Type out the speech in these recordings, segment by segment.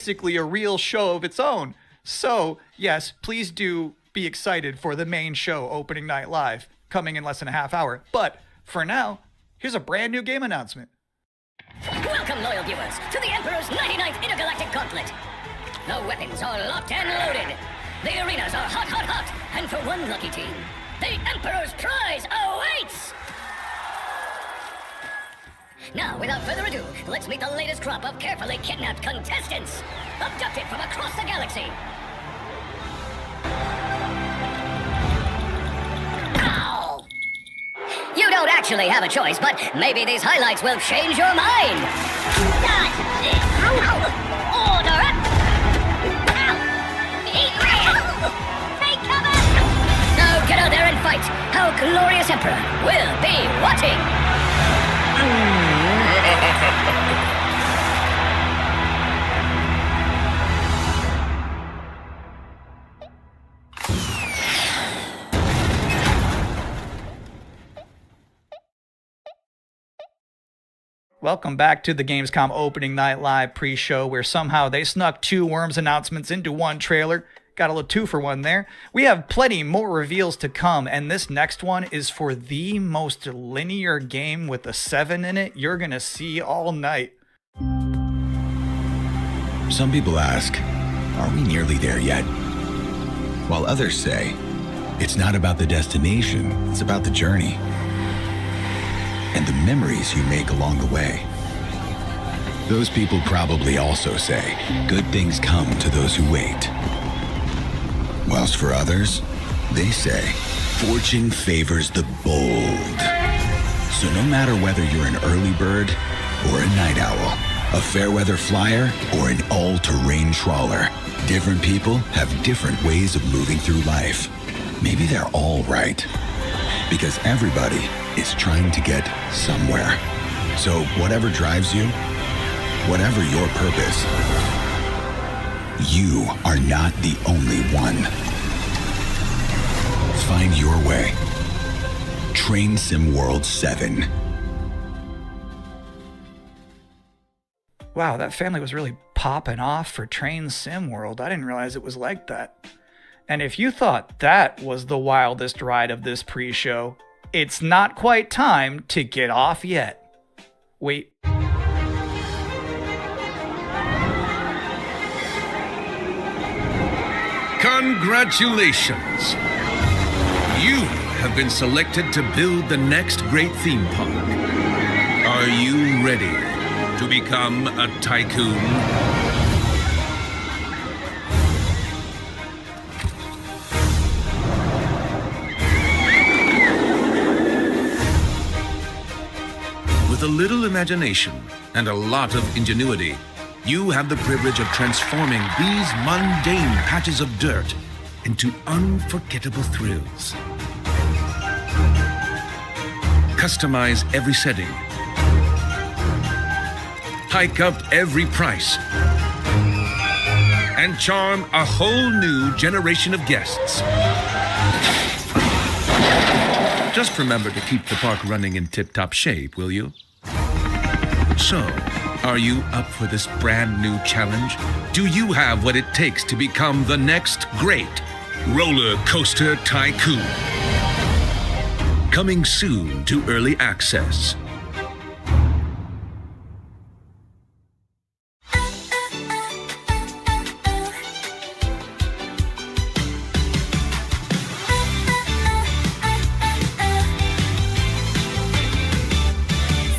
basically a real show of its own. So, yes, please do be excited for the main show, Opening Night Live, coming in less than a half hour. But for now, here's a brand new game announcement. Welcome, loyal viewers, to the Emperor's 99th Intergalactic Gauntlet. The weapons are locked and loaded. The arenas are hot, hot, hot. And for one lucky team, the Emperor's prize awaits! Now, without further ado, let's meet the latest crop of carefully kidnapped contestants, abducted from across the galaxy. Ow! You don't actually have a choice, but maybe these highlights will change your mind. Order up! Ow! Eat me! Take cover! Now get out there and fight! Our glorious Emperor will be watching! Welcome back to the Gamescom Opening Night Live pre-show, where somehow they snuck 2 Worms announcements into one trailer. Got a little 2-for-1 there. We have plenty more reveals to come, and this next one is for the most linear game with a 7 in it you're gonna see all night. Some people ask, are we nearly there yet? While others say, it's not about the destination, it's about the journey. And the memories you make along the way. Those people probably also say, good things come to those who wait. Whilst for others, they say, fortune favors the bold. So no matter whether you're an early bird or a night owl, a fair weather flyer or an all-terrain trawler, different people have different ways of moving through life. Maybe they're all right. Because everybody is trying to get somewhere. So whatever drives you, whatever your purpose, you are not the only one. Find your way. Train Sim World 7. Wow, that family was really popping off for Train Sim World. I didn't realize it was like that. And if you thought that was the wildest ride of this pre-show, it's not quite time to get off yet. Wait. Congratulations! You have been selected to build the next great theme park. Are you ready to become a tycoon? With a little imagination and a lot of ingenuity, you have the privilege of transforming these mundane patches of dirt into unforgettable thrills. Customize every setting. Hike up every price. And charm a whole new generation of guests. Just remember to keep the park running in tip-top shape, will you? So, are you up for this brand new challenge? Do you have what it takes to become the next great roller coaster tycoon? Coming soon to early access.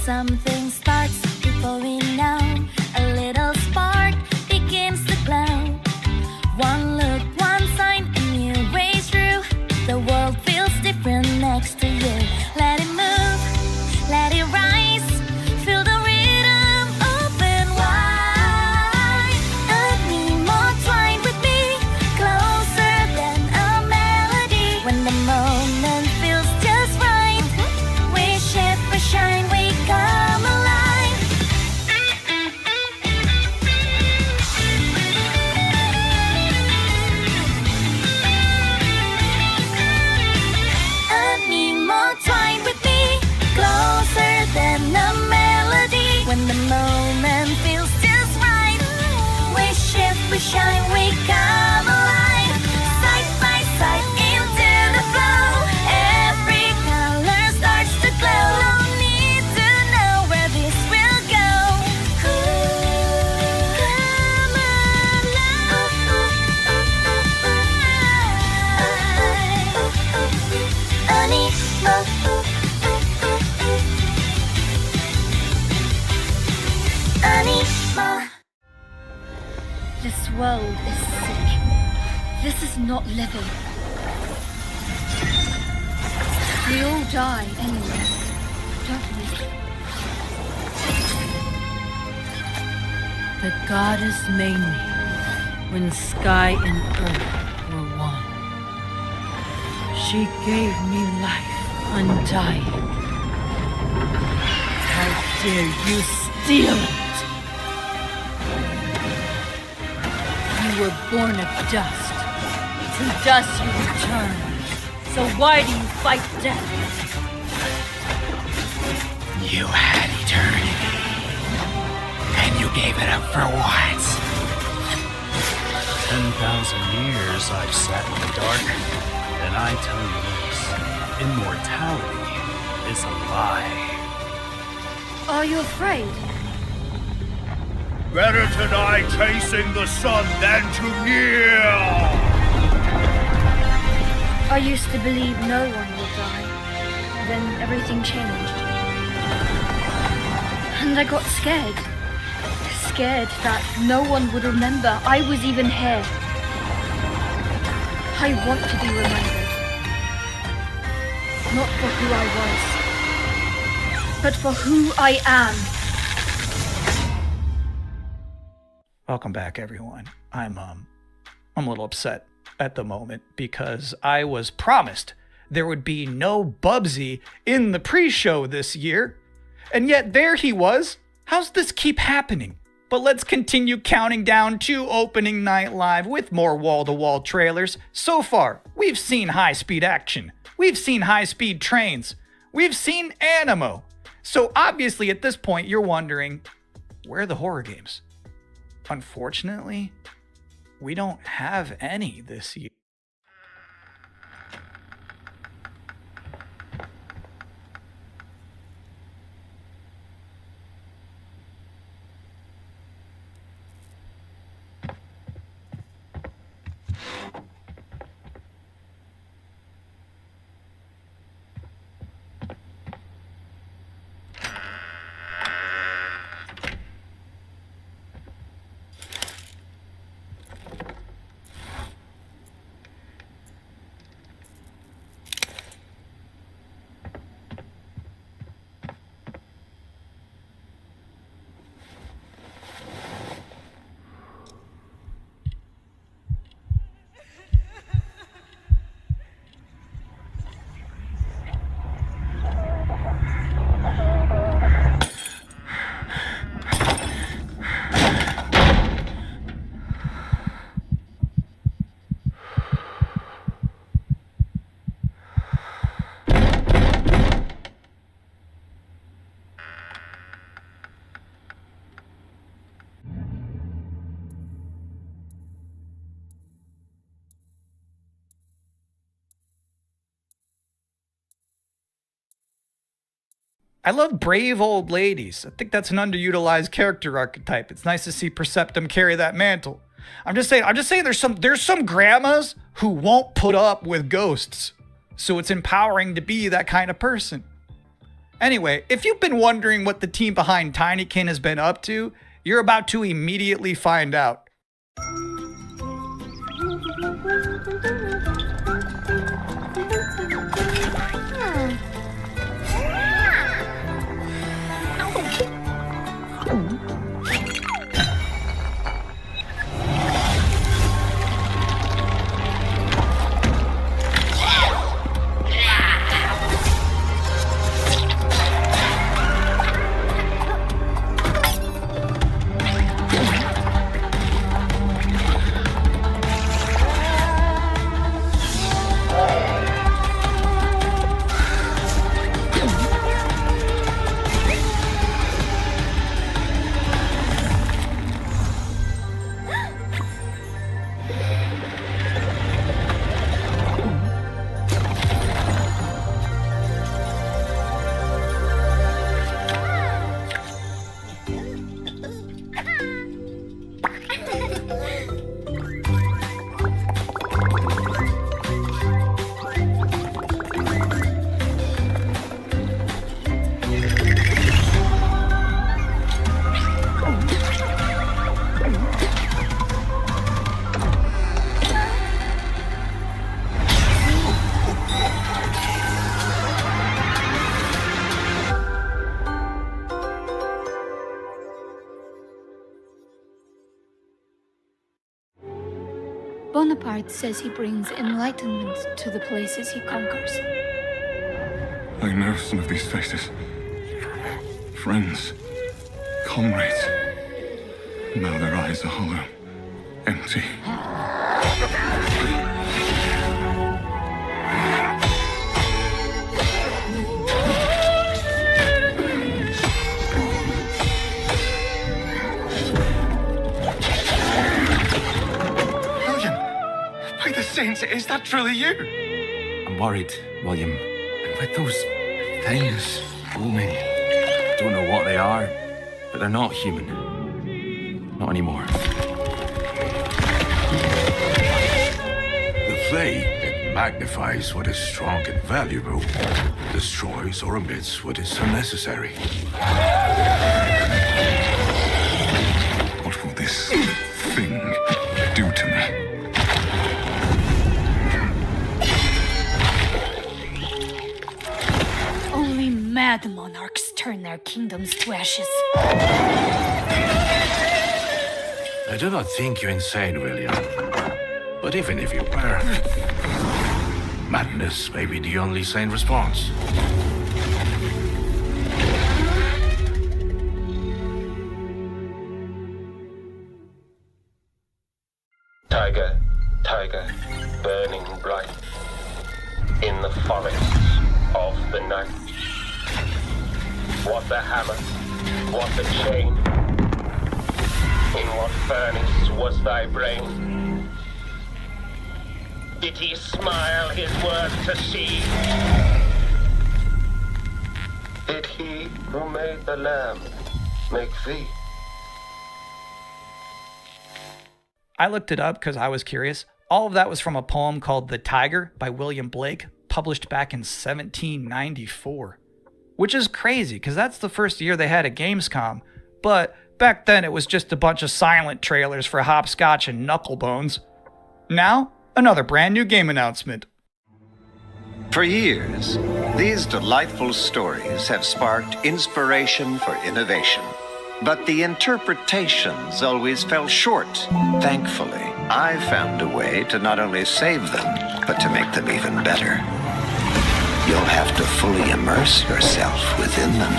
Something starts before we know. A little spark begins to glow. One look, one sign, a new way through. The world feels different next to you. Let it move, let it shine, we come alive. Side by side into the flow. Every color starts to glow. No need to know where this will go. Come alive. This world is sick. This is not living. We all die anyway, don't we? The goddess made me when sky and earth were one. She gave me life undying. How dare you steal it? You were born of dust. To dust you return. So why do you fight death? You had eternity, and you gave it up for what? 10,000 years I've sat in the dark, and I tell you this, immortality is a lie. Are you afraid? Better to die chasing the sun than to kneel! I used to believe no one would die. Then everything changed. And I got scared. Scared that no one would remember I was even here. I want to be remembered. Not for who I was, but for who I am. Welcome back, everyone. I'm a little upset at the moment because I was promised there would be no Bubsy in the pre-show this year, and yet there he was. How's this keep happening? But let's continue counting down to opening night live with more wall-to-wall trailers. So far, we've seen high-speed action. We've seen high-speed trains. We've seen animo. So obviously at this point, you're wondering, where are the horror games? Unfortunately, we don't have any this year. I love brave old ladies. I think that's an underutilized character archetype. It's nice to see Perceptum carry that mantle. I'm just saying there's some grandmas who won't put up with ghosts. So it's empowering to be that kind of person. Anyway, if you've been wondering what the team behind Tinykin has been up to, you're about to immediately find out. Bonaparte says he brings enlightenment to the places he conquers. I know some of these faces. Friends, comrades. Now their eyes are hollow, empty. William! By the saints, is that truly you? I'm worried, William. And with those things looming, don't know what they are, but they're not human. Not anymore. The flame, it magnifies what is strong and valuable, destroys or omits what is unnecessary. What will this thing do to me? Only mad monarchs turn their kingdoms to ashes. I do not think you insane, William. But even if you were, madness may be the only sane response. Tiger, tiger, burning bright in the forests of the night. What the hammer, what the chain? In what furnace was thy brain? Did he smile his work to see? Did he who made the lamb make thee? I looked it up because I was curious. All of that was from a poem called The Tiger by William Blake, published back in 1794. Which is crazy, because that's the first year they had a Gamescom. But back then it was just a bunch of silent trailers for Hopscotch and Knucklebones. Now, another brand new game announcement. For years, these delightful stories have sparked inspiration for innovation. But the interpretations always fell short. Thankfully, I found a way to not only save them, but to make them even better. You'll have to fully immerse yourself within them.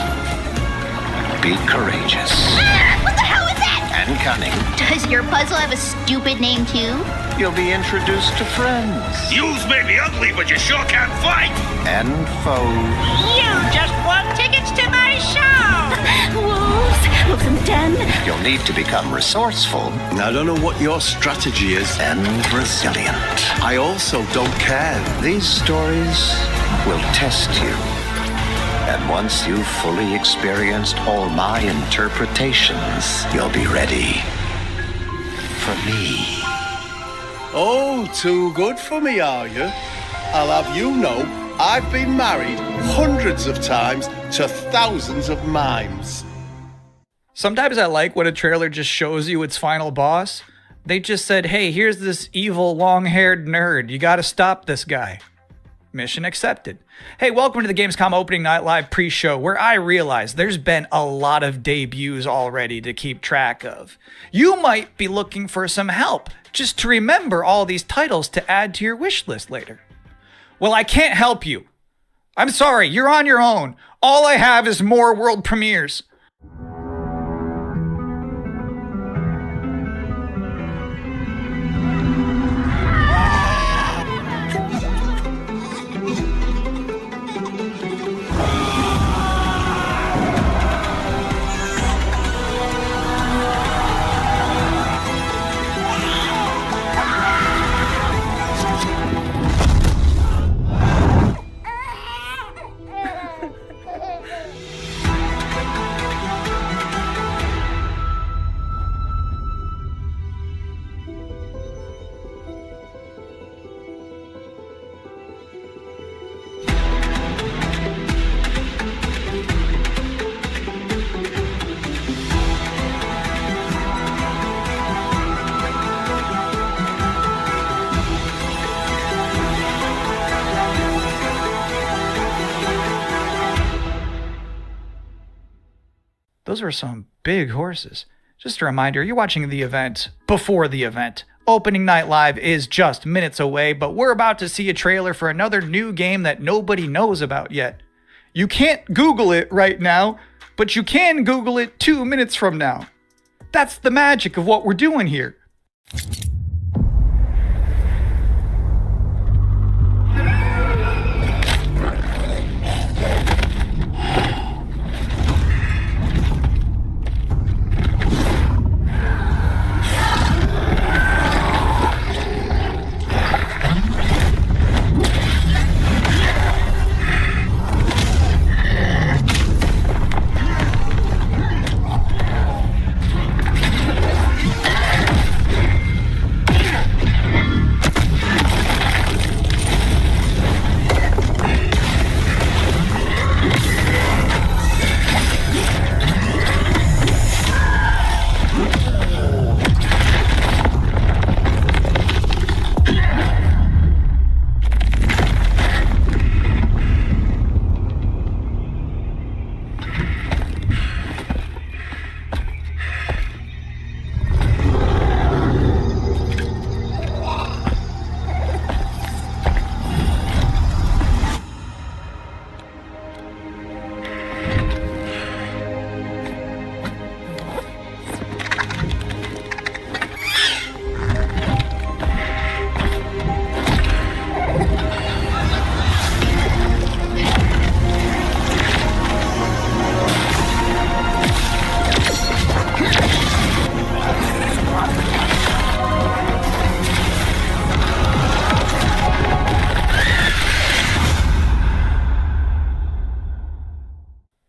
Be courageous. What the hell is that? And cunning. Does your puzzle have a stupid name too? You'll be introduced to friends. Yous may be ugly, but you sure can't fight! And foes. You just won tickets to my show! Wolves and den. You'll need to become resourceful. I don't know what your strategy is. And resilient. I also don't care. These stories will test you. And once you've fully experienced all my interpretations, you'll be ready for me. Oh, too good for me, are you? I'll have you know, I've been married hundreds of times to thousands of mimes. Sometimes I like when a trailer just shows you its final boss. They just said, hey, here's this evil long-haired nerd. You gotta stop this guy. Mission accepted. Hey, welcome to the Gamescom Opening Night Live pre-show, where I realize there's been a lot of debuts already to keep track of. You might be looking for some help just to remember all these titles to add to your wish list later. Well, I can't help you. I'm sorry, you're on your own. All I have is more world premieres. Those were some big horses. Just a reminder, you're watching the event before the event. Opening Night Live is just minutes away, but we're about to see a trailer for another new game that nobody knows about yet. You can't Google it right now, but you can Google it 2 minutes from now. That's the magic of what we're doing here.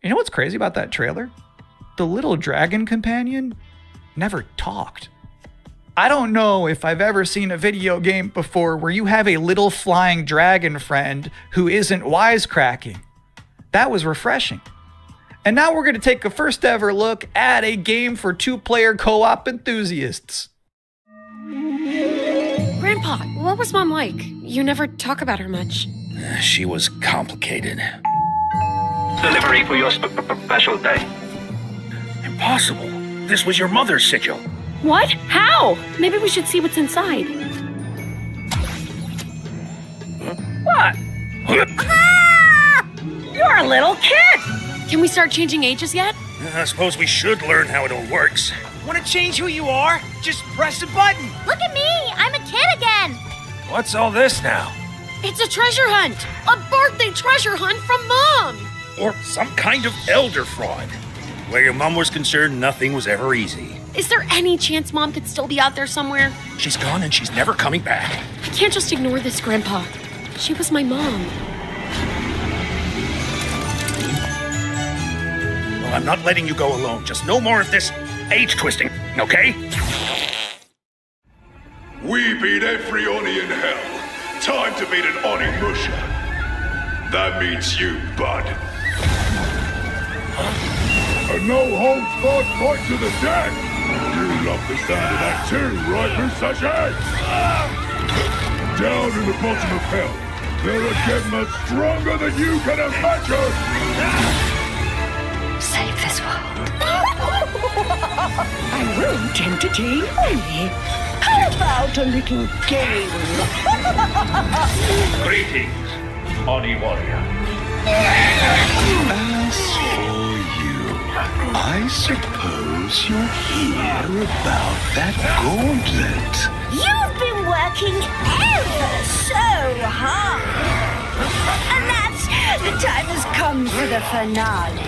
You know what's crazy about that trailer? The little dragon companion never talked. I don't know if I've ever seen a video game before where you have a little flying dragon friend who isn't wisecracking. That was refreshing. And now we're going to take a first ever look at a game for two-player co-op enthusiasts. Grandpa, what was Mom like? You never talk about her much. She was complicated. Delivery for your special day. Impossible. This was your mother's sigil. What? How? Maybe we should see what's inside. What? You're a little kid! Can we start changing ages yet? I suppose we should learn how it all works. Want to change who you are? Just press a button. Look at me! I'm a kid again! What's all this now? It's a treasure hunt! A birthday treasure hunt from Mom! Or some kind of elder fraud. Where your mom was concerned, nothing was ever easy. Is there any chance Mom could still be out there somewhere? She's gone and she's never coming back. I can't just ignore this, Grandpa. She was my mom. Well, I'm not letting you go alone. Just no more of this age twisting, okay? We beat every Oni in hell. Time to beat an Oni Musha. That means you, bud. A no-holds-barred fight to the death! You love the sound of that too, right, Musashi? Down in the bottom of hell, there are Gemmas stronger than you can imagine! Save this world. I won't entertain only. How about a little game? Greetings, Oni Warrior. As for you, I suppose you'll hear about that gauntlet. You've been working ever so hard. And that's the time has come for the finale.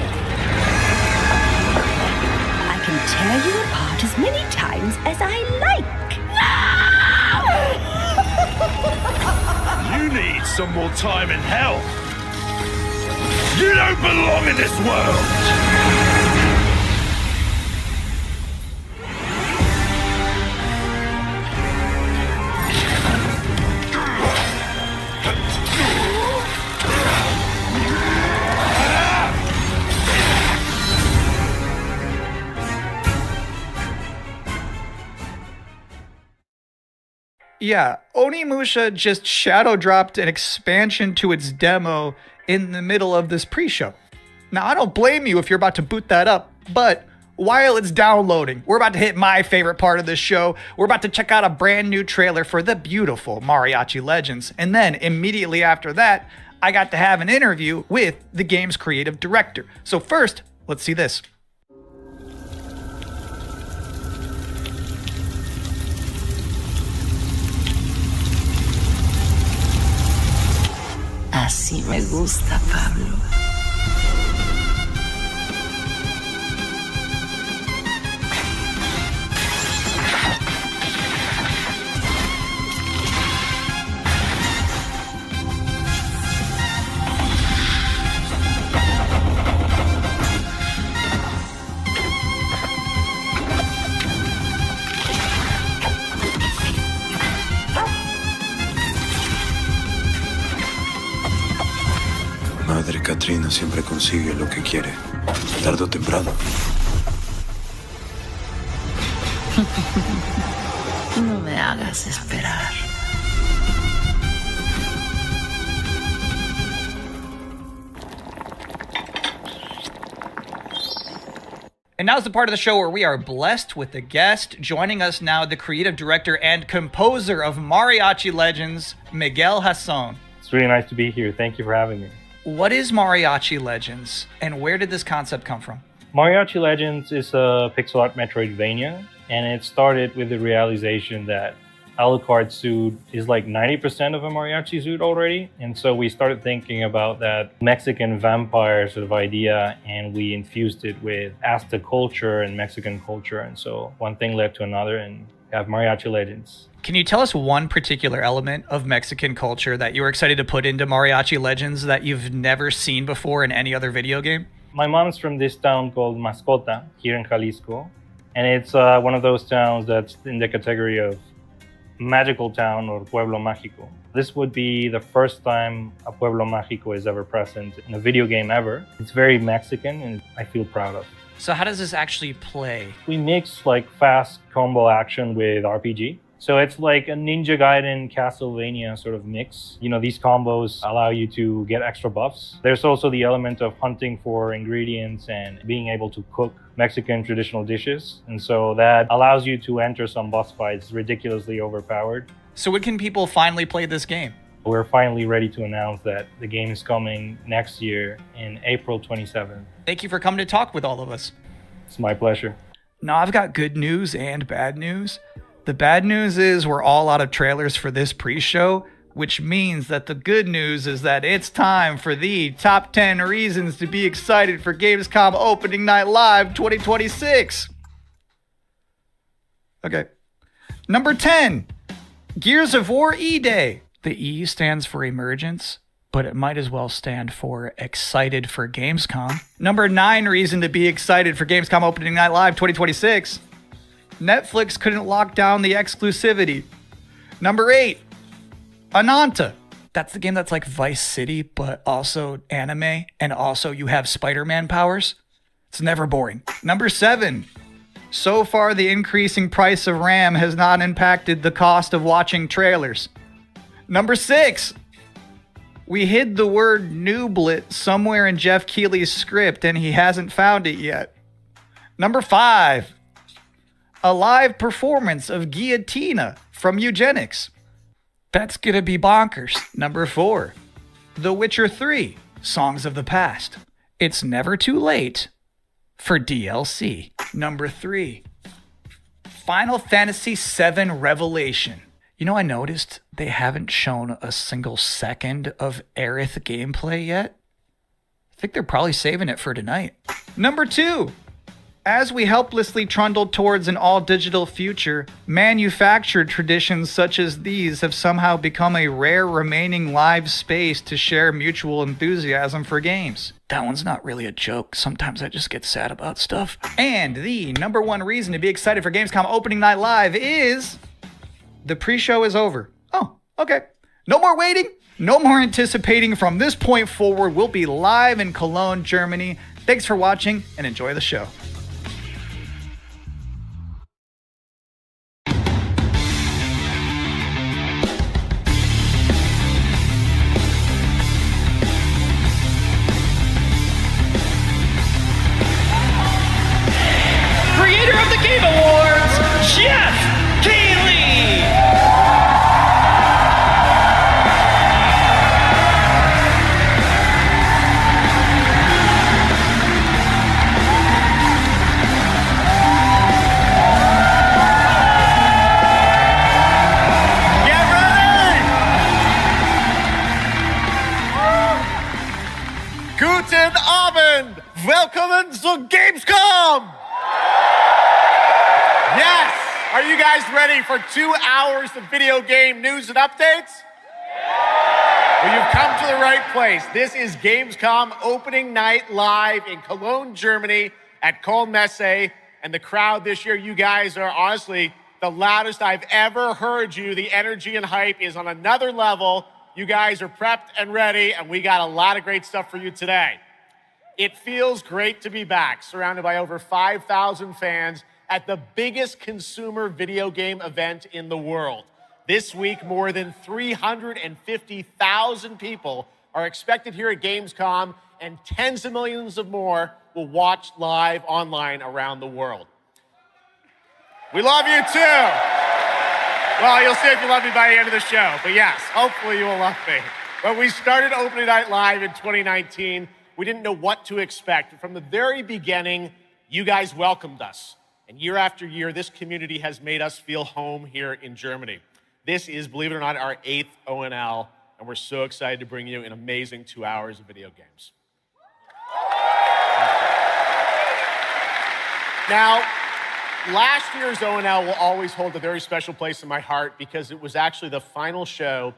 I can tear you apart as many times as I like. You need some more time in hell. You don't belong in this world! Yeah, Onimusha just shadow dropped an expansion to its demo in the middle of this pre-show. Now, I don't blame you if you're about to boot that up, but while it's downloading, we're about to hit my favorite part of this show. We're about to check out a brand new trailer for the beautiful Mariachi Legends. And then immediately after that, I got to have an interview with the game's creative director. So first, let's see this. Así me gusta, Pablo. Madre Katrina siempre consigue lo que quiere, tarde o temprano. No me hagas esperar. And now's the part of the show where we are blessed with a guest. Joining us now, the creative director and composer of Mariachi Legends, Miguel Hasson. It's really nice to be here. Thank you for having me. What is Mariachi Legends, and where did this concept come from? Mariachi Legends is a pixel art Metroidvania, and it started with the realization that Alucard's suit is like 90% of a mariachi suit already. And so we started thinking about that Mexican vampire sort of idea, and we infused it with Aztec culture and Mexican culture. And so one thing led to another, and we have Mariachi Legends. Can you tell us one particular element of Mexican culture that you were excited to put into Mariachi Legends that you've never seen before in any other video game? My mom's from this town called Mascota here in Jalisco. And it's one of those towns that's in the category of magical town or pueblo mágico. This would be the first time a pueblo mágico is ever present in a video game ever. It's very Mexican and I feel proud of. So how does this actually play? We mix like fast combo action with RPG. So it's like a Ninja Gaiden Castlevania sort of mix. You know, these combos allow you to get extra buffs. There's also the element of hunting for ingredients and being able to cook Mexican traditional dishes. And so that allows you to enter some boss fights ridiculously overpowered. So when can people finally play this game? We're finally ready to announce that the game is coming next year in April 27th. Thank you for coming to talk with all of us. It's my pleasure. Now, I've got good news and bad news. The bad news is we're all out of trailers for this pre-show, which means that the good news is that it's time for the top 10 reasons to be excited for Gamescom Opening Night Live 2026. Okay. Number 10, Gears of War E-Day. The E stands for emergence, but it might as well stand for excited for Gamescom. Number 9 reason to be excited for Gamescom Opening Night Live 2026. Netflix couldn't lock down the exclusivity. Number 8, Ananta. That's the game that's like Vice City, but also anime, and also you have Spider-Man powers. It's never boring. Number 7, so far the increasing price of RAM has not impacted the cost of watching trailers. Number 6, we hid the word nooblet somewhere in Jeff Keighley's script and he hasn't found it yet. Number 5, a live performance of Guillotina from Eugenics. That's gonna be bonkers. Number 4, The Witcher 3, Songs of the Past. It's never too late for DLC. Number 3, Final Fantasy VII Revelation. You know, I noticed they haven't shown a single second of Aerith gameplay yet. I think they're probably saving it for tonight. Number 2, as we helplessly trundle towards an all-digital future, manufactured traditions such as these have somehow become a rare remaining live space to share mutual enthusiasm for games. That one's not really a joke. Sometimes I just get sad about stuff. And the number 1 reason to be excited for Gamescom Opening Night Live is the pre-show is over. Oh, okay. No more waiting. No more anticipating. From this point forward, we'll be live in Cologne, Germany. Thanks for watching and enjoy the show. Welcome to Gamescom! Yes! Are you guys ready for 2 hours of video game news and updates? Well, you've come to the right place. This is Gamescom opening night live in Cologne, Germany at Köln-Messe. And the crowd this year, you guys are honestly the loudest I've ever heard you. The energy and hype is on another level. You guys are prepped and ready, and we got a lot of great stuff for you today. It feels great to be back, surrounded by over 5,000 fans at the biggest consumer video game event in the world. This week, more than 350,000 people are expected here at Gamescom, and tens of millions of more will watch live online around the world. We love you too. Well, you'll see if you love me by the end of the show, but yes, hopefully you will love me. When we started Opening Night Live in 2019, we didn't know what to expect. From the very beginning, you guys welcomed us. And year after year, this community has made us feel home here in Germany. This is, believe it or not, our 8th ONL, and we're so excited to bring you an amazing 2 hours of video games. Now, last year's ONL will always hold a very special place in my heart because it was actually the final show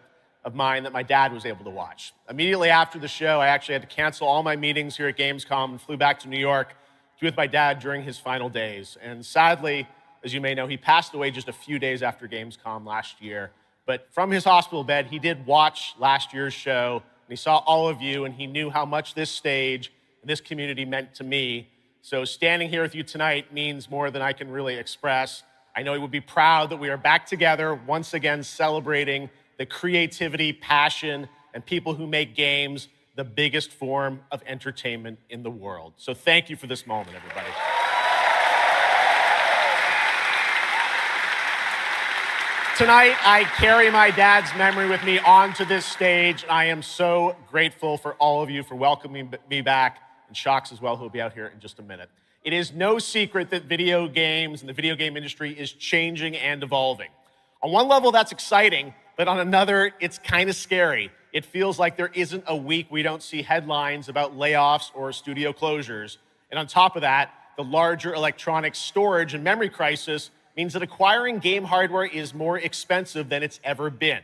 of mine that my dad was able to watch. Immediately after the show, I actually had to cancel all my meetings here at Gamescom and flew back to New York to be with my dad during his final days. And sadly, as you may know, he passed away just a few days after Gamescom last year. But from his hospital bed, he did watch last year's show, and he saw all of you, and he knew how much this stage and this community meant to me. So standing here with you tonight means more than I can really express. I know he would be proud that we are back together, once again celebrating the creativity, passion, and people who make games the biggest form of entertainment in the world. So thank you for this moment, everybody. Tonight, I carry my dad's memory with me onto this stage. I am so grateful for all of you for welcoming me back, and Shocks as well, who will be out here in just a minute. It is no secret that video games and the video game industry is changing and evolving. On one level, that's exciting, but on another, it's kind of scary. It feels like there isn't a week we don't see headlines about layoffs or studio closures. And on top of that, the larger electronic storage and memory crisis means that acquiring game hardware is more expensive than it's ever been.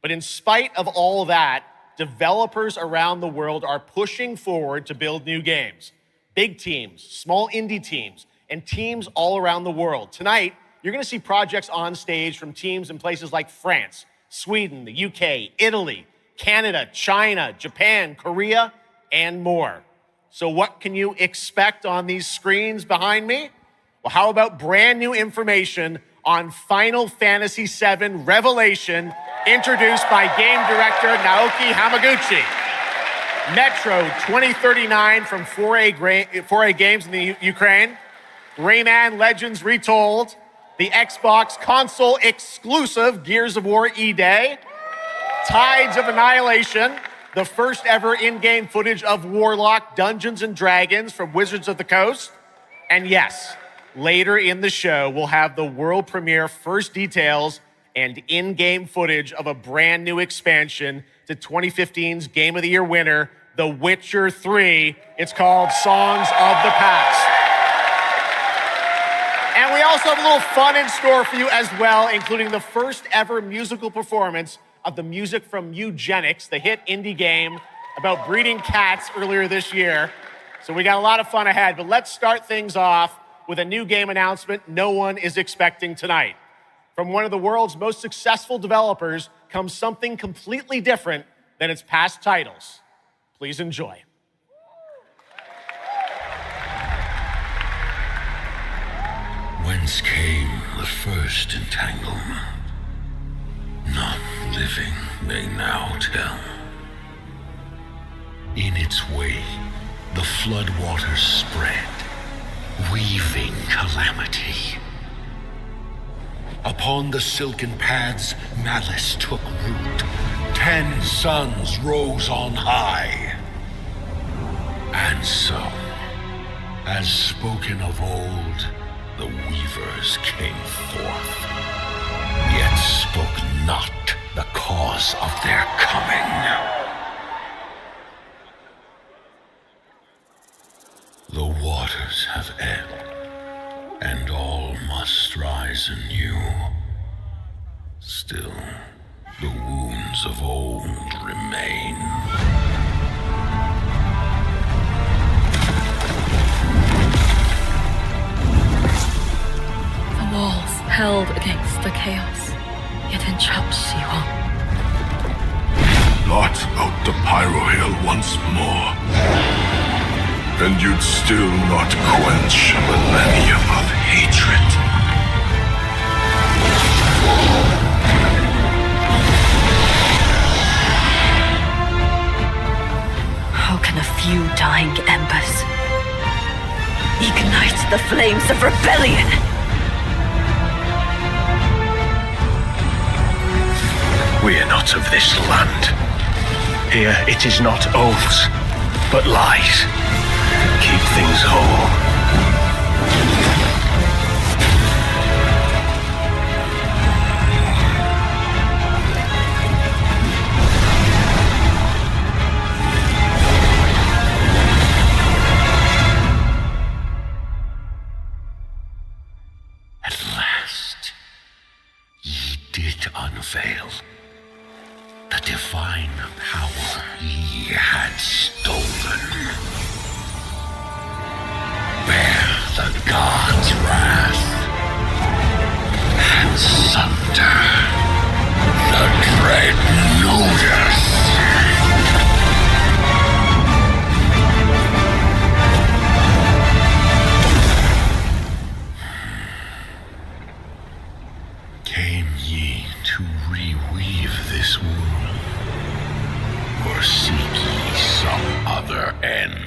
But in spite of all that, developers around the world are pushing forward to build new games. Big teams, small indie teams, and teams all around the world. Tonight, you're gonna see projects on stage from teams in places like France, Sweden, the UK, Italy, Canada, China, Japan, Korea, and more. So what can you expect on these screens behind me? Well, how about brand new information on Final Fantasy VII Revelation, introduced by game director Naoki Hamaguchi. Metro 2039 from 4A Games in the Ukraine. Rayman Legends Retold. The Xbox console exclusive Gears of War E-Day. Tides of Annihilation, the first ever in-game footage of Warlock Dungeons and Dragons from Wizards of the Coast. And yes, later in the show, we'll have the world premiere first details and in-game footage of a brand new expansion to 2015's Game of the Year winner, The Witcher 3. It's called Songs of the Past. And we also have a little fun in store for you as well, including the first ever musical performance of the music from Eugenics, the hit indie game about breeding cats earlier this year. So we got a lot of fun ahead, but let's start things off with a new game announcement no one is expecting tonight. From one of the world's most successful developers comes something completely different than its past titles. Please enjoy. Whence came the first entanglement? None living may now tell. In its way, the floodwaters spread, weaving calamity. Upon the silken paths, malice took root. 10 suns rose on high. And so, as spoken of old, the weavers came forth, yet spoke not the cause of their coming. Still, the wounds of old remain. The walls held against the chaos, yet entrapped Siwang. Blot out the Pyro Hill once more, and you'd still not quench a millennium of hatred. How can a few dying embers ignite the flames of rebellion? We are not of this land. Here it is not oaths, but lies. Keep things whole. At last, ye did unveil the divine power ye had stolen. Bear the god's wrath and sunder the dread Ludus. Came ye to reweave this world, or seek ye some other end?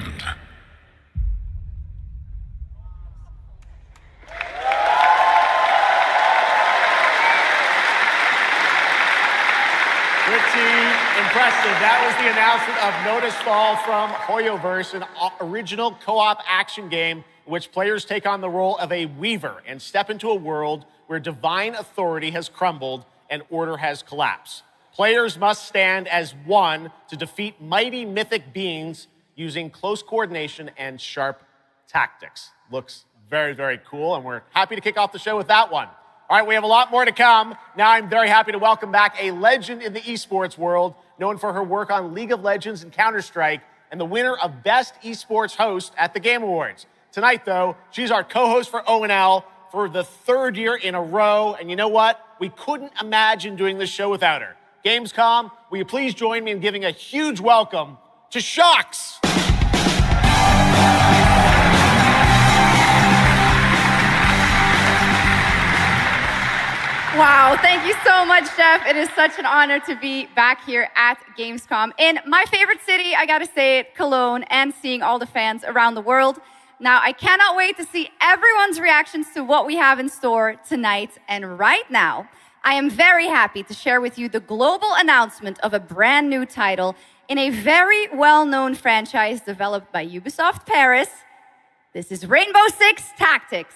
Pretty impressive. That was the announcement of Notice Fall from Hoyoverse, an original co-op action game in which players take on the role of a weaver and step into a world where divine authority has crumbled and order has collapsed. Players must stand as one to defeat mighty mythic beings using close coordination and sharp tactics. Looks very, very cool, and we're happy to kick off the show with that one. All right, we have a lot more to come. Now I'm very happy to welcome back a legend in the esports world, known for her work on League of Legends and Counter-Strike, and the winner of Best Esports Host at the Game Awards. Tonight, though, she's our co-host for ONL for the third year in a row, and you know what? We couldn't imagine doing this show without her. Gamescom, will you please join me in giving a huge welcome to Shocks? Wow, thank you so much, Jeff. It is such an honor to be back here at Gamescom in my favorite city, I gotta say it, Cologne, and seeing all the fans around the world. Now, I cannot wait to see everyone's reactions to what we have in store tonight. And right now, I am very happy to share with you the global announcement of a brand new title in a very well-known franchise developed by Ubisoft Paris. This is Rainbow Six Tactics.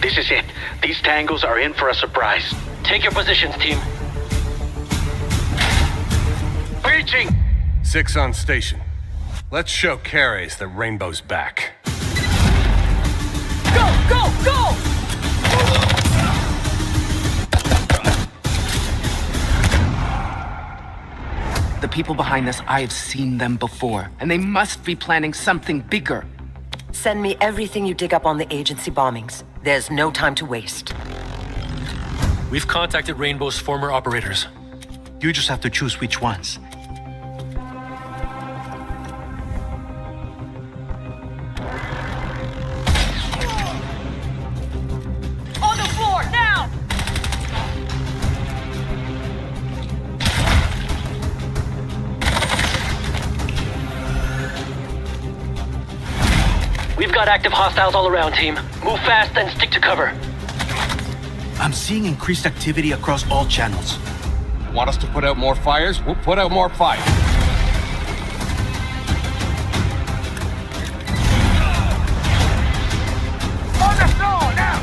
This is it. These tangos are in for a surprise. Take your positions, team. Breaching! 6 on station. Let's show Cares that Rainbow's back. Go, go, go! The people behind this, I have seen them before, and they must be planning something bigger. Send me everything you dig up on the agency bombings. There's no time to waste. We've contacted Rainbow's former operators. You just have to choose which ones. On the floor, now! We've got active hostiles all around, team. Move fast and stick to cover. I'm seeing increased activity across all channels. Want us to put out more fires? We'll put out more fire. On the floor, now!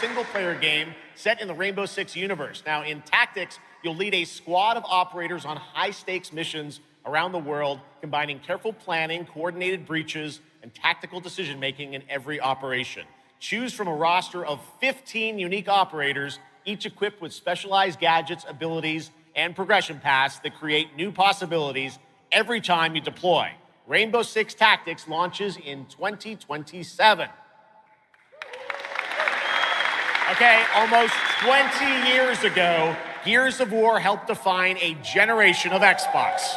single-player game set in the Rainbow Six universe. Now, in Tactics, you'll lead a squad of operators on high-stakes missions around the world, combining careful planning, coordinated breaches, and tactical decision-making in every operation. Choose from a roster of 15 unique operators, each equipped with specialized gadgets, abilities, and progression paths that create new possibilities every time you deploy. Rainbow Six Tactics launches in 2027. Okay, almost 20 years ago, Gears of War helped define a generation of Xbox.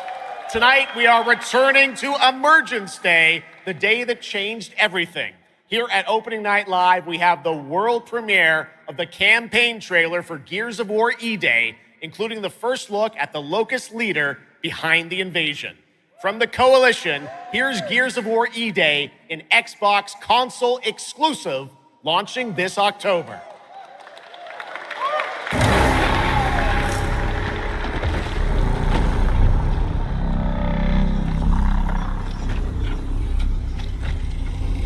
Tonight, we are returning to Emergence Day, the day that changed everything. Here at Opening Night Live, we have the world premiere of the campaign trailer for Gears of War E-Day, including the first look at the Locust leader behind the invasion. From the Coalition, here's Gears of War E-Day, an Xbox console exclusive, launching this October.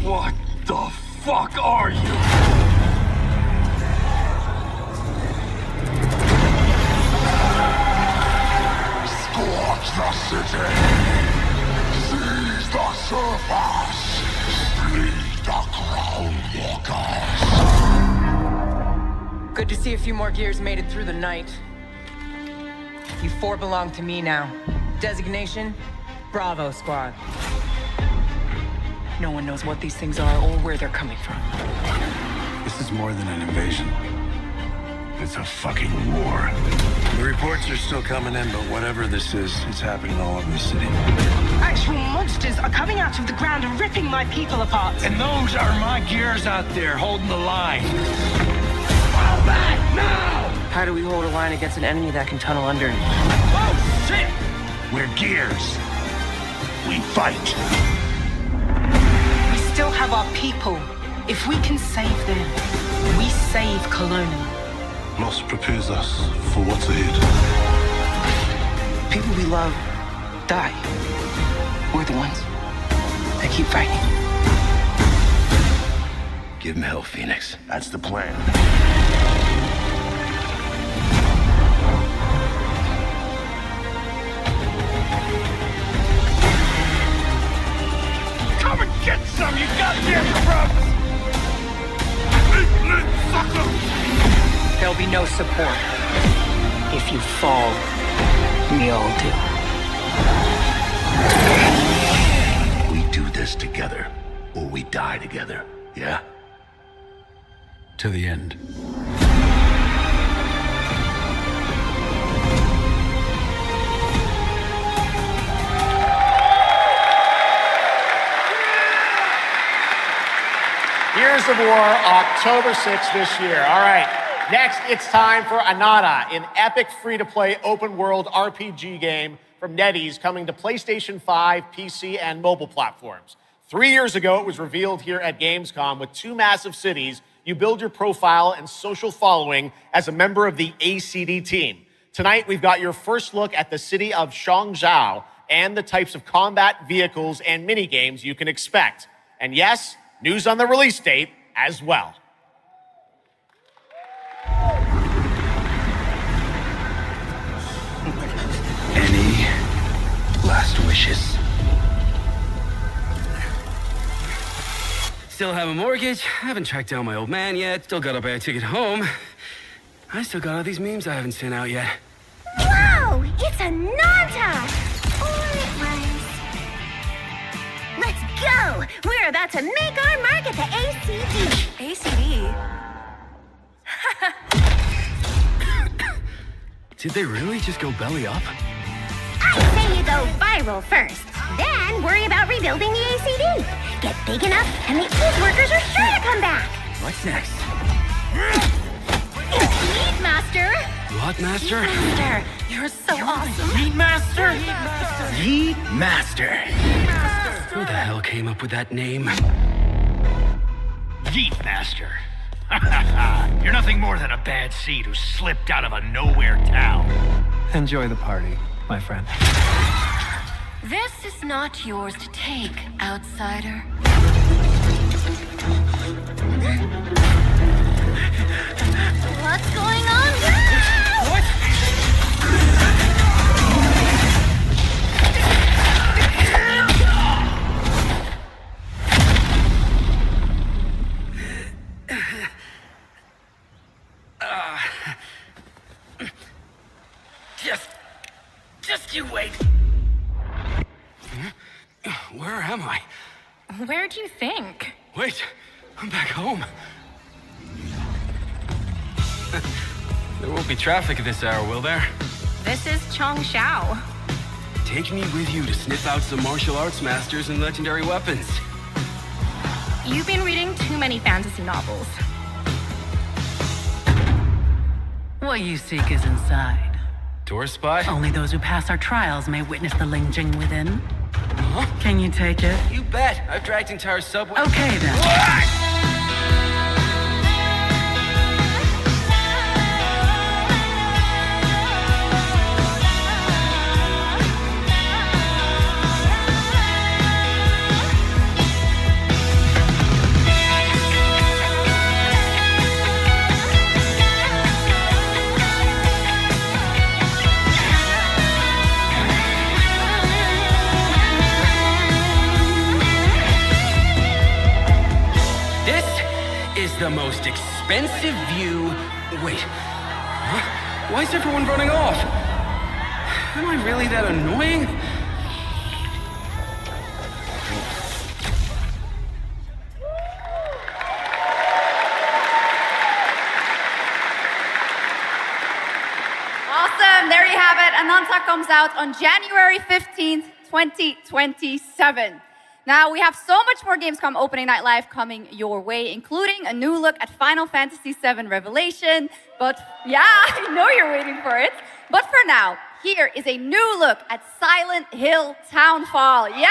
What the fuck are you? Scorch the city! Seize the surface! Bleed the Crown Walkers! Good to see a few more Gears made it through the night. You four belong to me now. Designation, Bravo Squad. No one knows what these things are or where they're coming from. This is more than an invasion. It's a fucking war. The reports are still coming in, but whatever this is, it's happening all over the city. Actual monsters are coming out of the ground and ripping my people apart. And those are my Gears out there holding the line. Fall back now! How do we hold a line against an enemy that can tunnel under? Oh, shit! We're Gears. We fight. We still have our people. If we can save them, we save Cologne. Loss prepares us for what's ahead. People we love die. We're the ones that keep fighting. Give him hell, Phoenix. That's the plan. Come and get some, you goddamn crooks! Eat sucker! There'll be no support. If you fall, we all do. We do this together, or we die together, yeah? To the end. Gears of War, October 6th this year. All right, next it's time for Anata, an epic free-to-play open-world RPG game from NetEase coming to PlayStation 5, PC, and mobile platforms. 3 years ago, it was revealed here at Gamescom. With 2 massive cities, you build your profile and social following as a member of the ACD team. Tonight, we've got your first look at the city of Shangzhou and the types of combat vehicles and minigames you can expect. And yes, news on the release date as well. Any last wishes? Still have a mortgage, haven't tracked down my old man yet, still gotta buy a ticket home. I still got all these memes I haven't sent out yet. Whoa! It's a Nanta! Or it was. Let's go! We're about to make our mark at the ACD. ACD? Did they really just go belly up? I say you go viral first, then worry about rebuilding the ACD. Get big enough, and the old workers are sure to come back. What's next? Meat Master! What, Master? Master, you're so awesome. Meat Master? Meat Master. Meat Master. Who the hell came up with that name? Yeet Master. You're nothing more than a bad seed who slipped out of a nowhere town. Enjoy the party, my friend. This is not yours to take, outsider. You wait. Where am I? Where do you think? Wait, I'm back home. There won't be traffic at this hour, will there? This is Chongshao. Take me with you to sniff out some martial arts masters and legendary weapons. You've been reading too many fantasy novels. What you seek is inside. Tourist spy? Only those who pass our trials may witness the Ling Jing within. Huh? Can you take it? You bet. I've dragged entire subway. Okay, then. The most expensive view. Wait. Huh? Why is everyone running off? Am I really that annoying? Awesome. There you have it. Ananta comes out on January 15th, 2027. Now, we have so much more Gamescom Opening Night Live coming your way, including a new look at Final Fantasy VII Revelation. But yeah, I know you're waiting for it. But for now, here is a new look at Silent Hill Townfall. Yeah,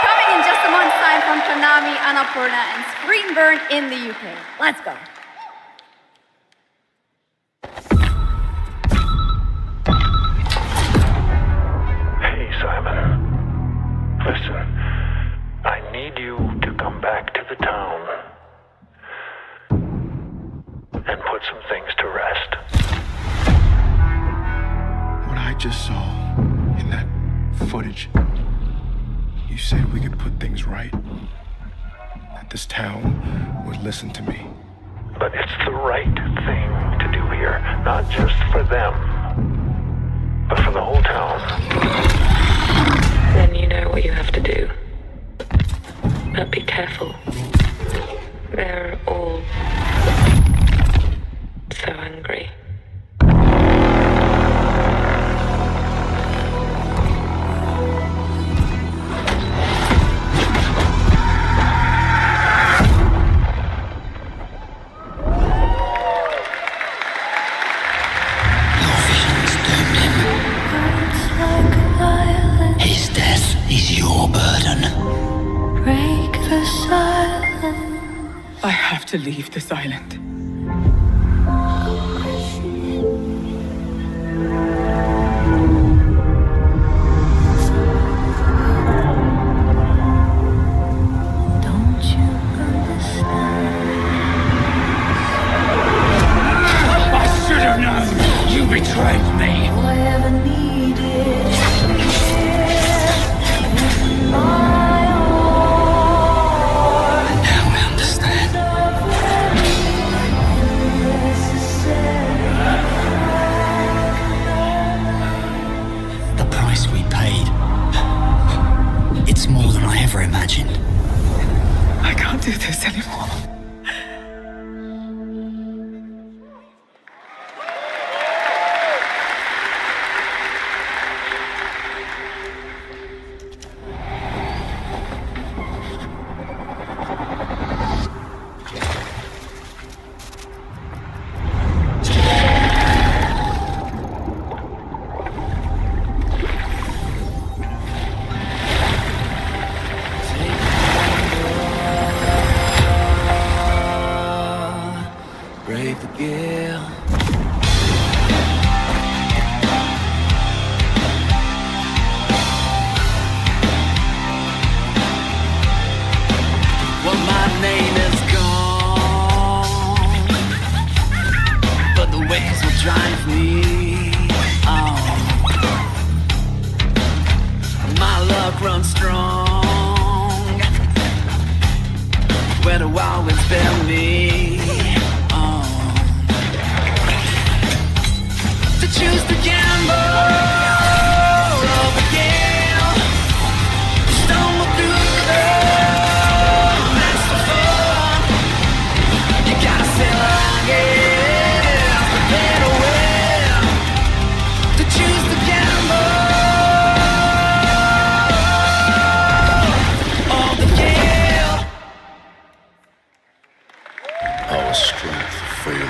coming in just a month's time from Konami, Annapurna, and Screenburn in the UK. Let's go. Hey, Simon. Listen. I need you to come back to the town and put some things to rest. What I just saw in that footage, you said we could put things right, that this town would listen to me. But it's the right thing to do here, not just for them, but for the whole town. Then you know what you have to do. But be careful. They're all so angry. His death is your burden. Break the silence. I have to leave this island. Don't you understand? I should have known! You betrayed me! All I ever needed It's more than I ever imagined. I can't do this anymore. Brave the gale. Well, my name is gone, but the waves will drive me on. My luck runs strong. Where the wild winds bear me. To choose to gamble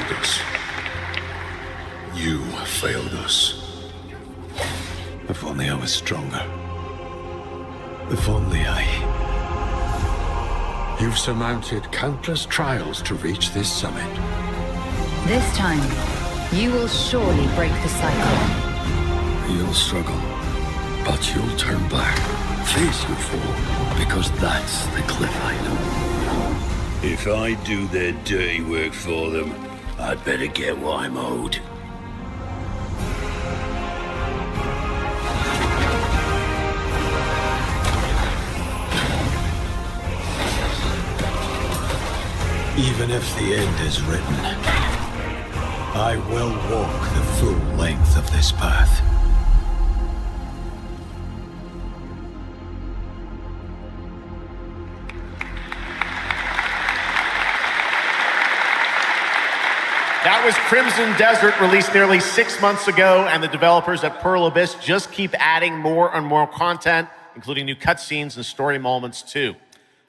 failed us. You failed us. If only I was stronger. If only I... You've surmounted countless trials to reach this summit. This time, you will surely break the cycle. You'll struggle, but you'll turn back, face your fall, because that's the cliff I know. If I do their dirty work for them, I'd better get what I'm owed. Even if the end is written, I will walk the full length of this path. That was Crimson Desert, released nearly 6 months ago, and the developers at Pearl Abyss just keep adding more and more content, including new cutscenes and story moments too.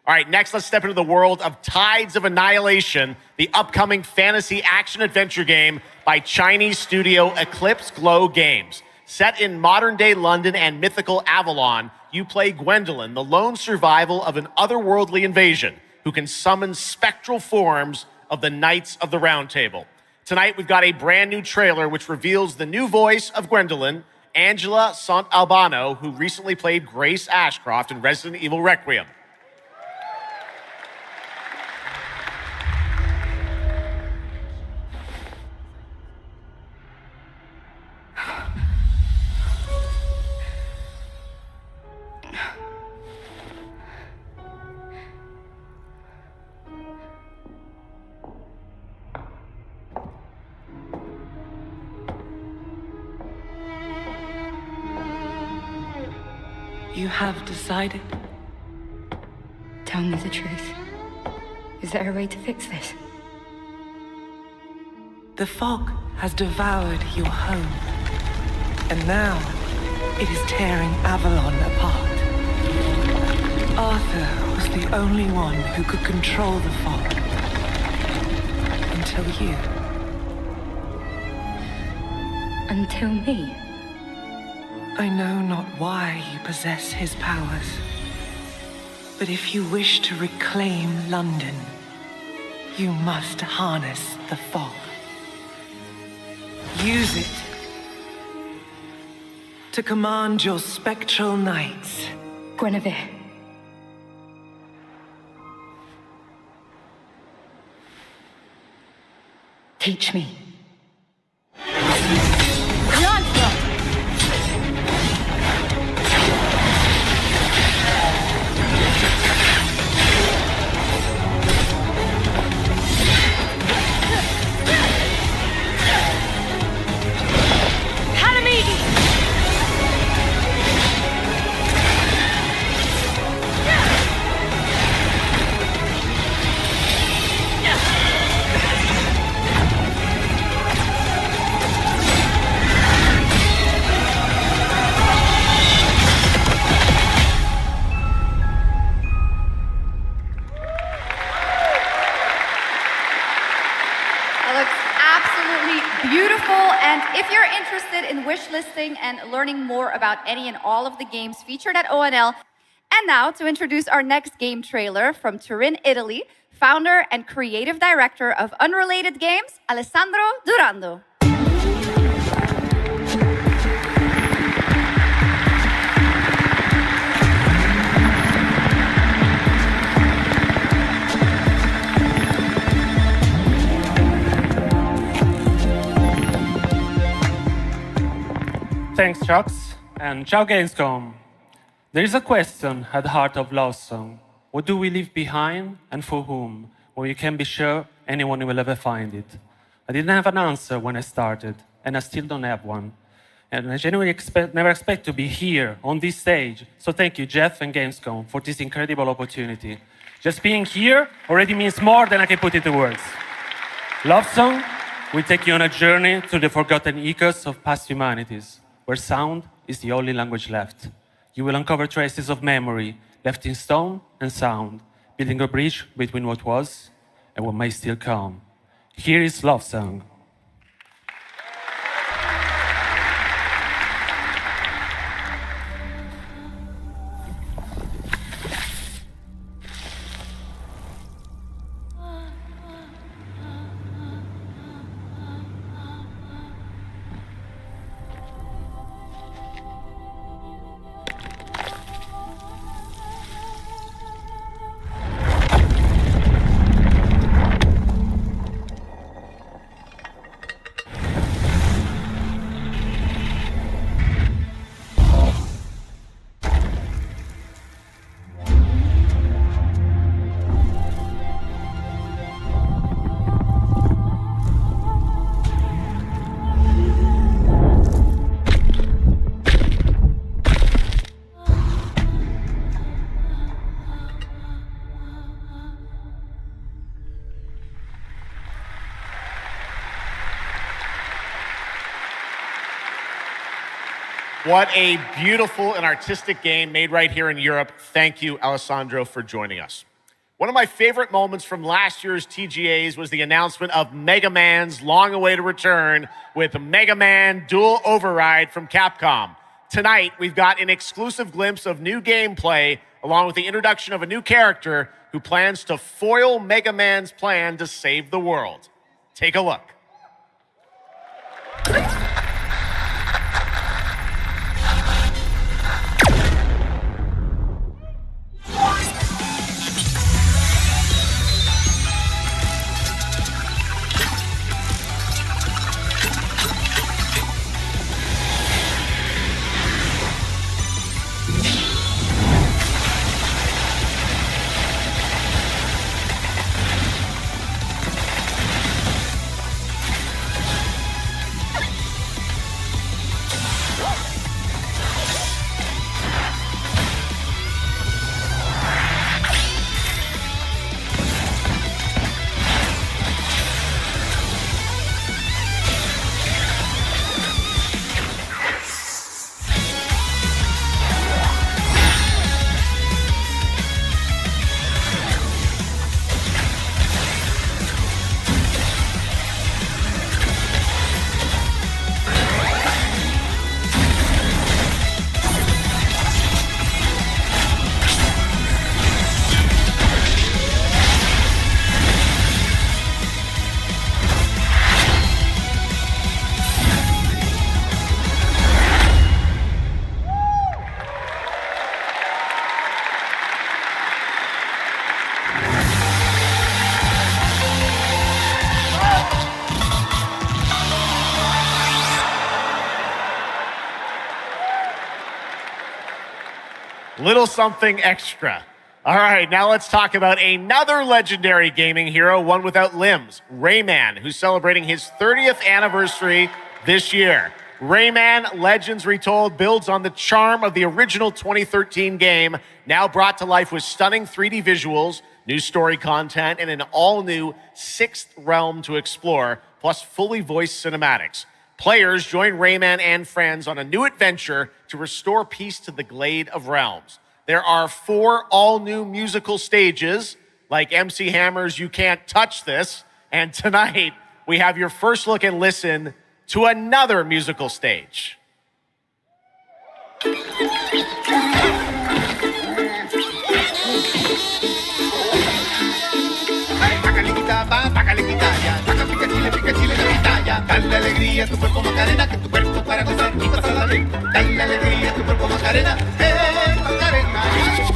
All right, next let's step into the world of Tides of Annihilation, the upcoming fantasy action-adventure game by Chinese studio Eclipse Glow Games. Set in modern-day London and mythical Avalon, you play Gwendolyn, the lone survival of an otherworldly invasion, who can summon spectral forms of the Knights of the Round Table. Tonight, we've got a brand new trailer which reveals the new voice of Gwendolyn, Angela Sant Albano, who recently played Grace Ashcroft in Resident Evil Requiem. You have decided? Tell me the truth. Is there a way to fix this? The fog has devoured your home, and now it is tearing Avalon apart. Arthur was the only one who could control the fog. Until you. Until me? I know not why you possess his powers, but if you wish to reclaim London, you must harness the fog. Use it to command your spectral knights. Guinevere. Teach me. If you're interested in wishlisting and learning more about any and all of the games featured at ONL, and now to introduce our next game trailer from Turin, Italy, founder and creative director of Unrelated Games, Alessandro Durando. Thanks, Chucks, and ciao Gamescom. There is a question at the heart of Love Song. What do we leave behind and for whom? Well, you can be sure anyone will ever find it. I didn't have an answer when I started, and I still don't have one. And I genuinely never expect to be here on this stage. So thank you, Jeff and Gamescom, for this incredible opportunity. Just being here already means more than I can put into words. Love Song will take you on a journey through the forgotten echoes of past humanities, where sound is the only language left. You will uncover traces of memory left in stone and sound, building a bridge between what was and what may still come. Here is Love Song. What a beautiful and artistic game made right here in Europe. Thank you, Alessandro, for joining us. One of my favorite moments from last year's TGAs was the announcement of Mega Man's long-awaited return with Mega Man Dual Override from Capcom. Tonight, we've got an exclusive glimpse of new gameplay, along with the introduction of a new character who plans to foil Mega Man's plan to save the world. Take a look. Little something extra. All right, now let's talk about another legendary gaming hero, one without limbs, Rayman, who's celebrating his 30th anniversary this year. Rayman Legends Retold builds on the charm of the original 2013 game, now brought to life with stunning 3D visuals, new story content, and an all-new sixth realm to explore, plus fully voiced cinematics. Players join Rayman and friends on a new adventure to restore peace to the Glade of Realms. There are 4 all-new musical stages, like MC Hammer's You Can't Touch This, and tonight we have your first look and listen to another musical stage. Dale alegría a tu cuerpo Macarena, que tu cuerpo para gozar y pasarla bien. Dale alegría a tu cuerpo Macarena, Macarena.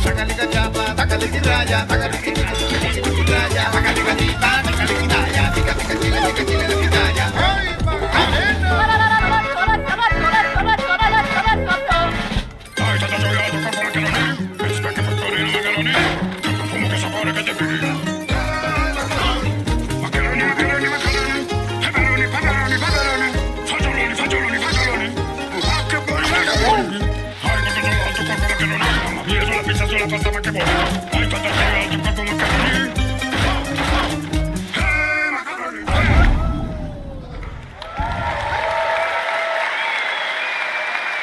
Sácale cachapa, sácale guirraya, sácale guirraya, sácale gatita, sácale guirraya, pica pica chile, pica chile de pitaya. ¡Ay, Macarena!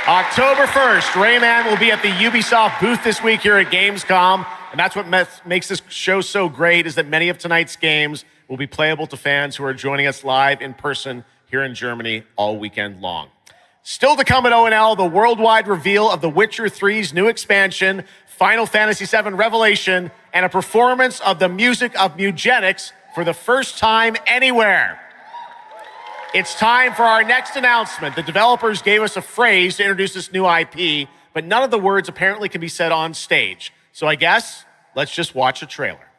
October 1st, Rayman will be at the Ubisoft booth this week here at Gamescom, and that's what makes this show so great, is that many of tonight's games will be playable to fans who are joining us live in person here in Germany all weekend long. Still to come at ONL, the worldwide reveal of The Witcher 3's new expansion, Final Fantasy VII Revelation, and a performance of the music of Mugenics for the first time anywhere. It's time for our next announcement. The developers gave us a phrase to introduce this new IP, but none of the words apparently can be said on stage. So I guess, let's just watch a trailer.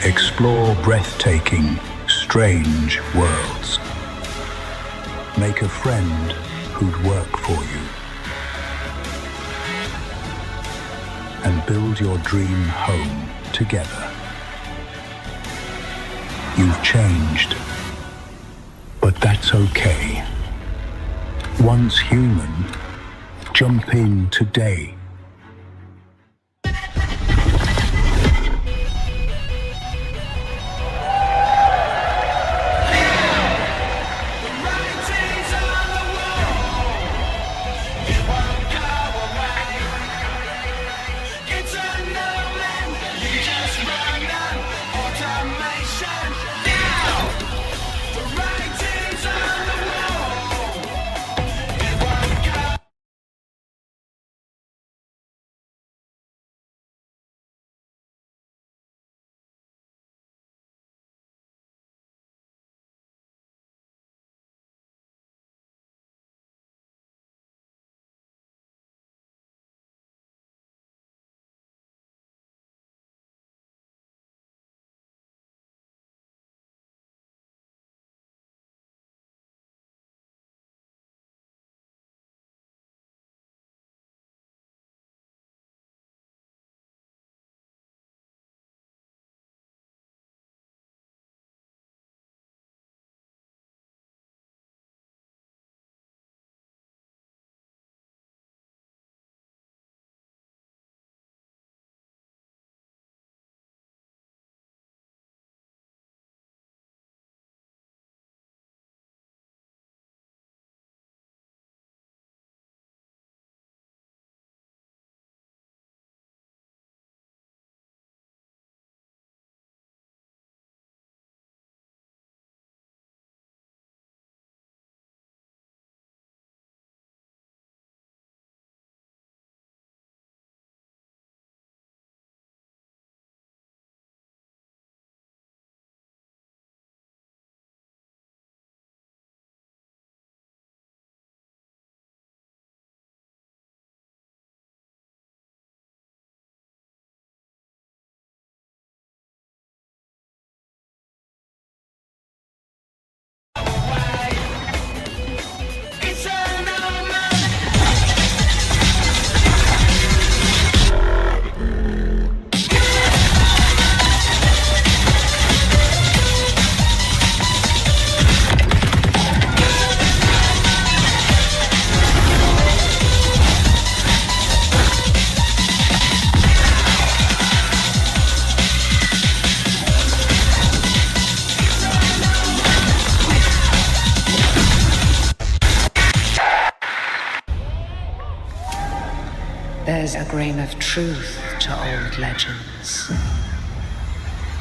Explore breathtaking, strange worlds. Make a friend who'd work for you. And build your dream home together. You've changed, but that's okay. Once human, jump in today. There's a grain of truth to old legends.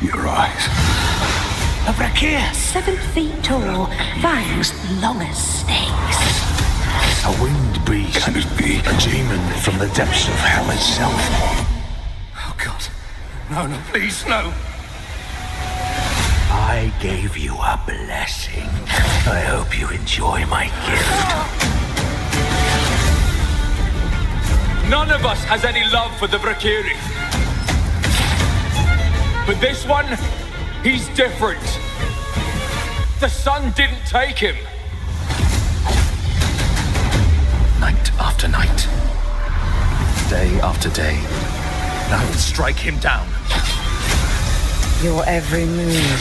Your eyes. A Brakir, 7 feet tall, fangs long as snakes. A winged beast. Can it be a demon from the depths of hell itself? Oh, God. No, no, please, no. I gave you a blessing. I hope you enjoy my gift. None of us has any love for the Brakiri. But this one, he's different. The sun didn't take him. Night after night. Day after day. I will strike him down. Your every move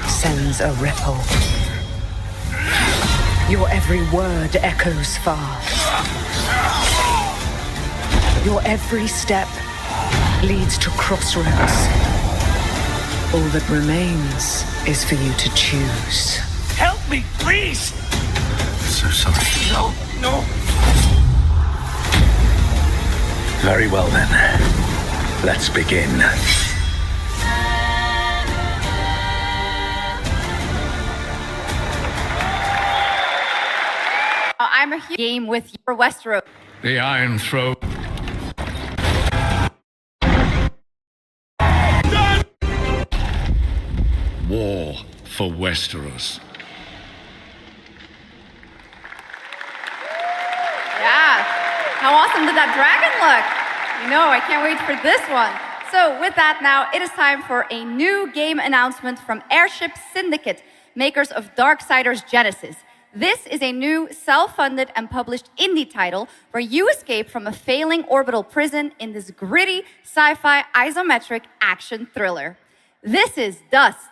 sends a ripple. Your every word echoes far. Your every step leads to crossroads. All that remains is for you to choose. Help me, please! So sorry. No, no. Very well then. Let's begin. I'm a game with your Westeros. The Iron Throne. War for Westeros. Yeah. How awesome did that dragon look? You know, I can't wait for this one. So with that now, it is time for a new game announcement from Airship Syndicate, makers of Darksiders Genesis. This is a new self-funded and published indie title where you escape from a failing orbital prison in this gritty sci-fi isometric action thriller. This is Dust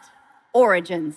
Origins.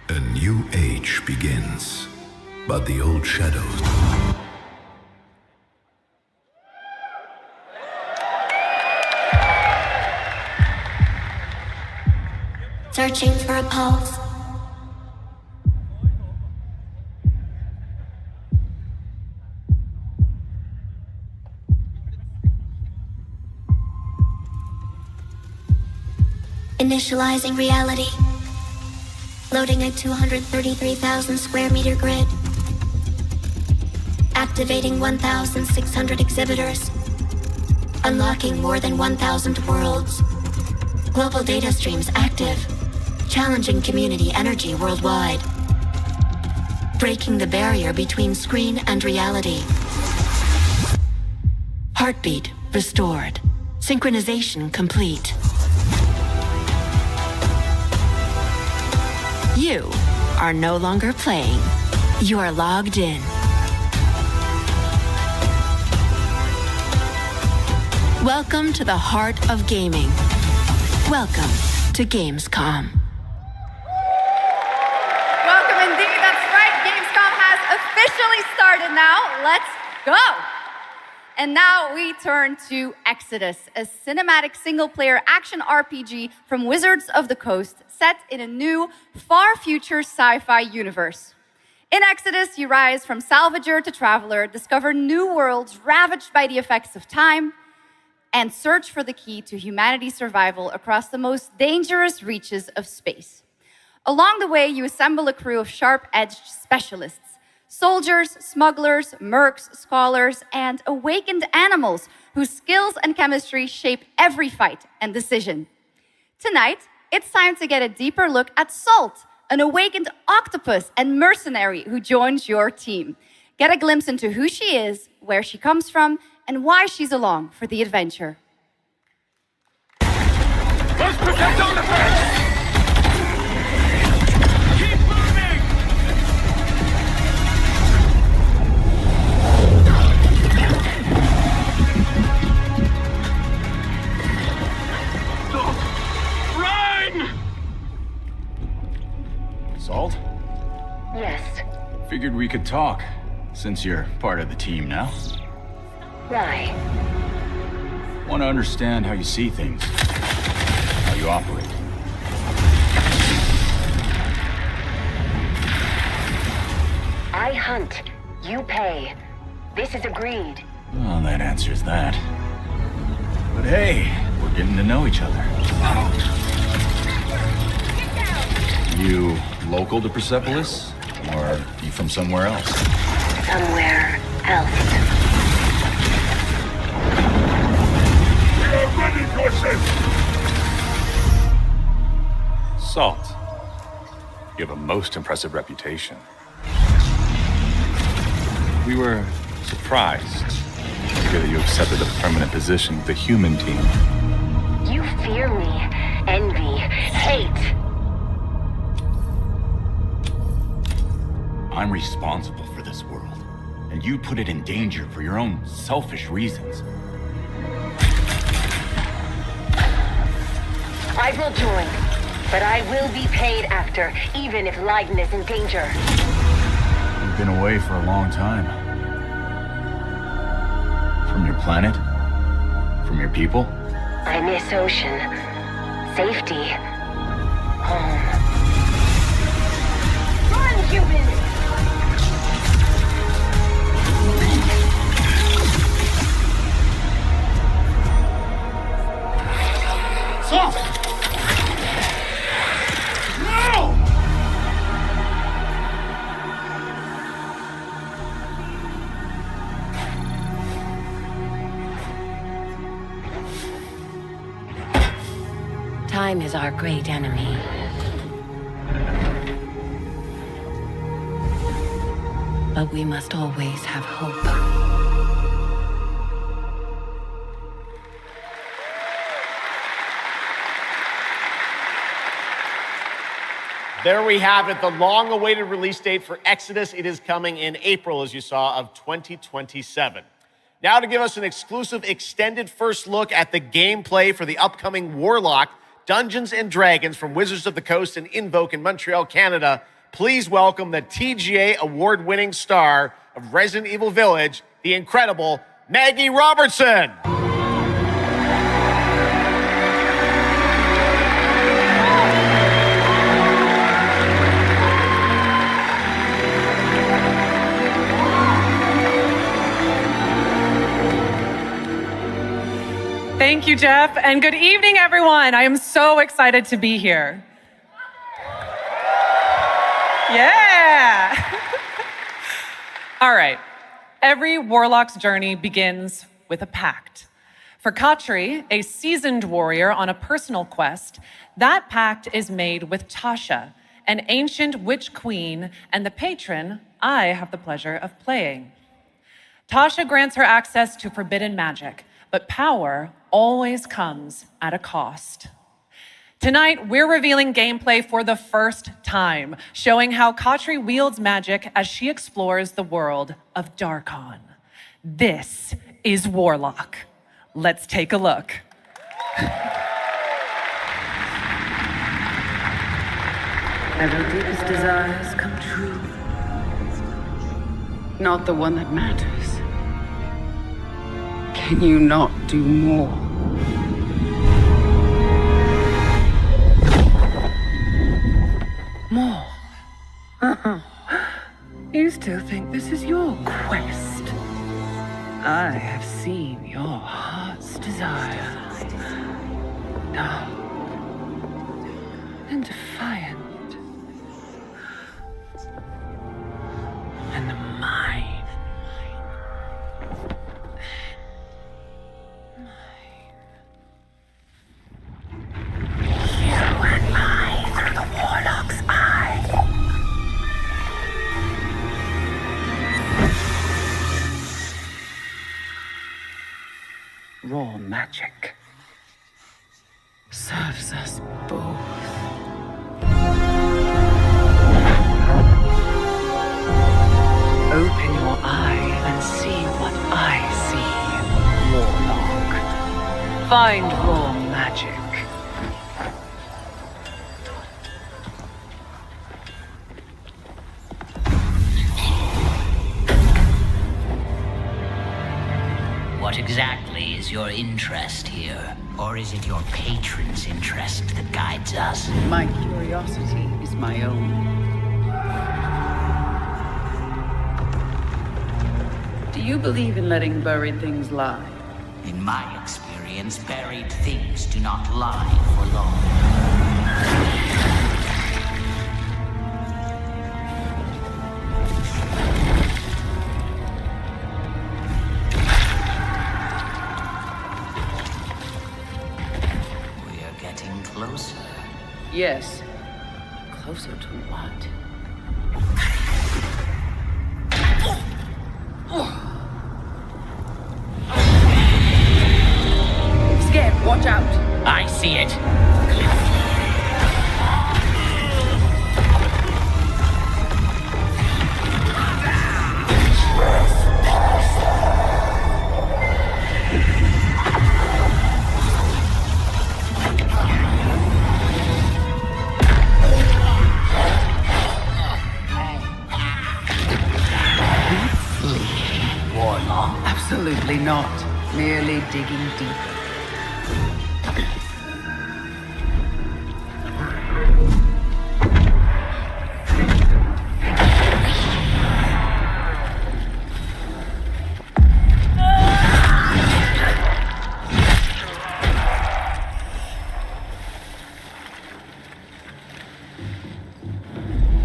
A new age begins, but the old shadows. Searching for a pulse. Initializing reality. Loading a 233,000 square meter grid. Activating 1,600 exhibitors. Unlocking more than 1,000 worlds. Global data streams active. Challenging community energy worldwide. Breaking the barrier between screen and reality. Heartbeat restored. Synchronization complete. You are no longer playing. You are logged in. Welcome to the heart of gaming. Welcome to Gamescom. Welcome indeed, that's right. Gamescom has officially started now. Let's go. And now we turn to Exodus, a cinematic single-player action RPG from Wizards of the Coast, set in a new, far-future sci-fi universe. In Exodus, you rise from salvager to traveler, discover new worlds ravaged by the effects of time, and search for the key to humanity's survival across the most dangerous reaches of space. Along the way, you assemble a crew of sharp-edged specialists, soldiers, smugglers, mercs, scholars, and awakened animals whose skills and chemistry shape every fight and decision. Tonight, it's time to get a deeper look at Salt, an awakened octopus and mercenary who joins your team. Get a glimpse into who she is, where she comes from, and why she's along for the adventure. Let's protect our defense! Keep moving! Run! Salt? Yes. Figured we could talk, since you're part of the team now. Why? Want to understand how you see things, how you operate. I hunt. You pay. This is agreed. Well, that answers that. But hey, we're getting to know each other. You local to Persepolis? Or you from somewhere else? Somewhere else. Salt. You have a most impressive reputation. We were surprised to hear that you accepted a permanent position with the human team. You fear me, envy, hate. I'm responsible for this world, and you put it in danger for your own selfish reasons. I will join, but I will be paid after, even if Leiden is in danger. You've been away for a long time. From your planet? From your people? I miss ocean, safety, home. Run, humans! Salt! No! Time is our great enemy. But we must always have hope. There we have it, the long-awaited release date for Exodus. It is coming in April, as you saw, of 2027. Now to give us an exclusive extended first look at the gameplay for the upcoming Warlock, Dungeons & Dragons from Wizards of the Coast and Invoke in Montreal, Canada, please welcome the TGA award-winning star of Resident Evil Village, the incredible Maggie Robertson. Thank you, Jeff, and good evening, everyone. I am so excited to be here. Yeah. All right. Every warlock's journey begins with a pact. For Katri, a seasoned warrior on a personal quest, that pact is made with Tasha, an ancient witch queen and the patron I have the pleasure of playing. Tasha grants her access to forbidden magic, but power always comes at a cost. Tonight, we're revealing gameplay for the first time, showing how Katri wields magic as she explores the world of Darkon. This is Warlock. Let's take a look. Have your deepest desires come true? Not the one that matters. Can you not do more? More? You still think this is your quest? I have seen your heart's desire. Dumb and defiant. And mine. You and I through the Warlock's eye. Raw magic serves us both. Open your eye and see what I see, Warlock. Find raw magic. What exactly is your interest here? Or is it your patron's interest that guides us? My curiosity is my own. Do you believe in letting buried things lie? In my experience, buried things do not lie for long. Closer. Yes. Closer to what? Scared, watch out. I see it. Absolutely not. Merely digging deeper.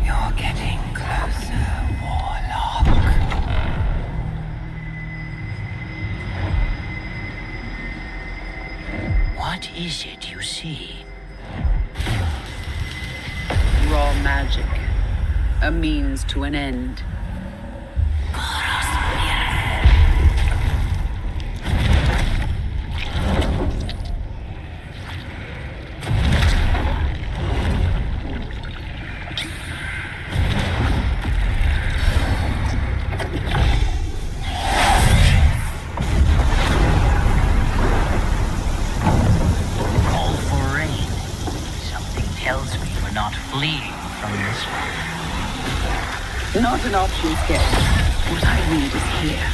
You're getting closer, Warlock. What is it you see? Raw magic. A means to an end. Tells me we're not fleeing from this one. Not an option, Sketch. What I need is here.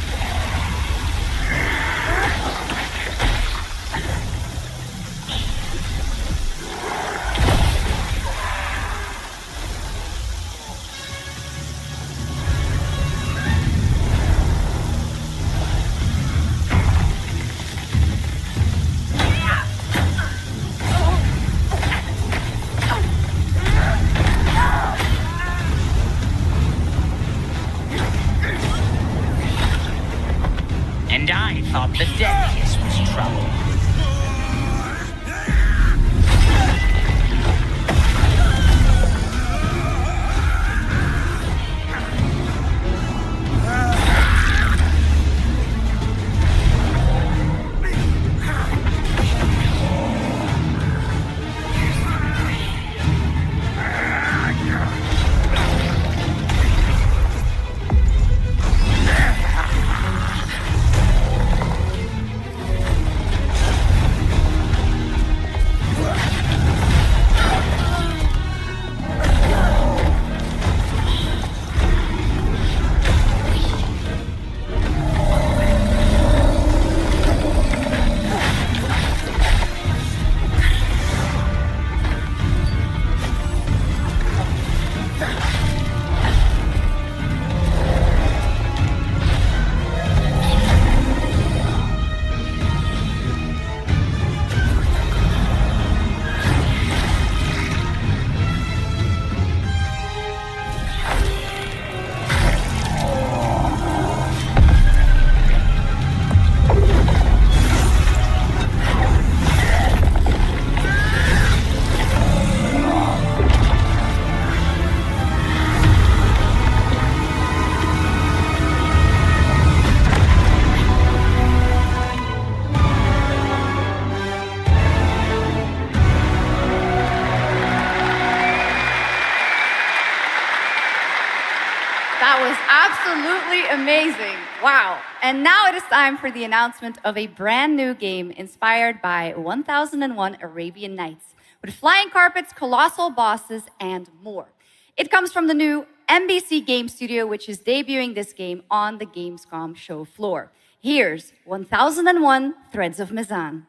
That was absolutely amazing. Wow. And now it is time for the announcement of a brand new game inspired by 1001 Arabian Nights, with flying carpets, colossal bosses, and more. It comes from the new NBC Game Studio, which is debuting this game on the Gamescom show floor. Here's 1001 Threads of Mizan.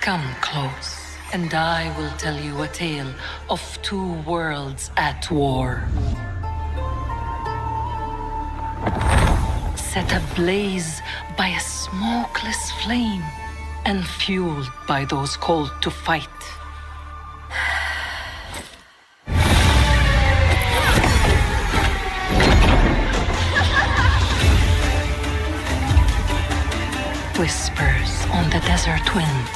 Come close, and I will tell you a tale of two worlds at war. Set ablaze by a smokeless flame, and fueled by those called to fight. Whispers on the desert wind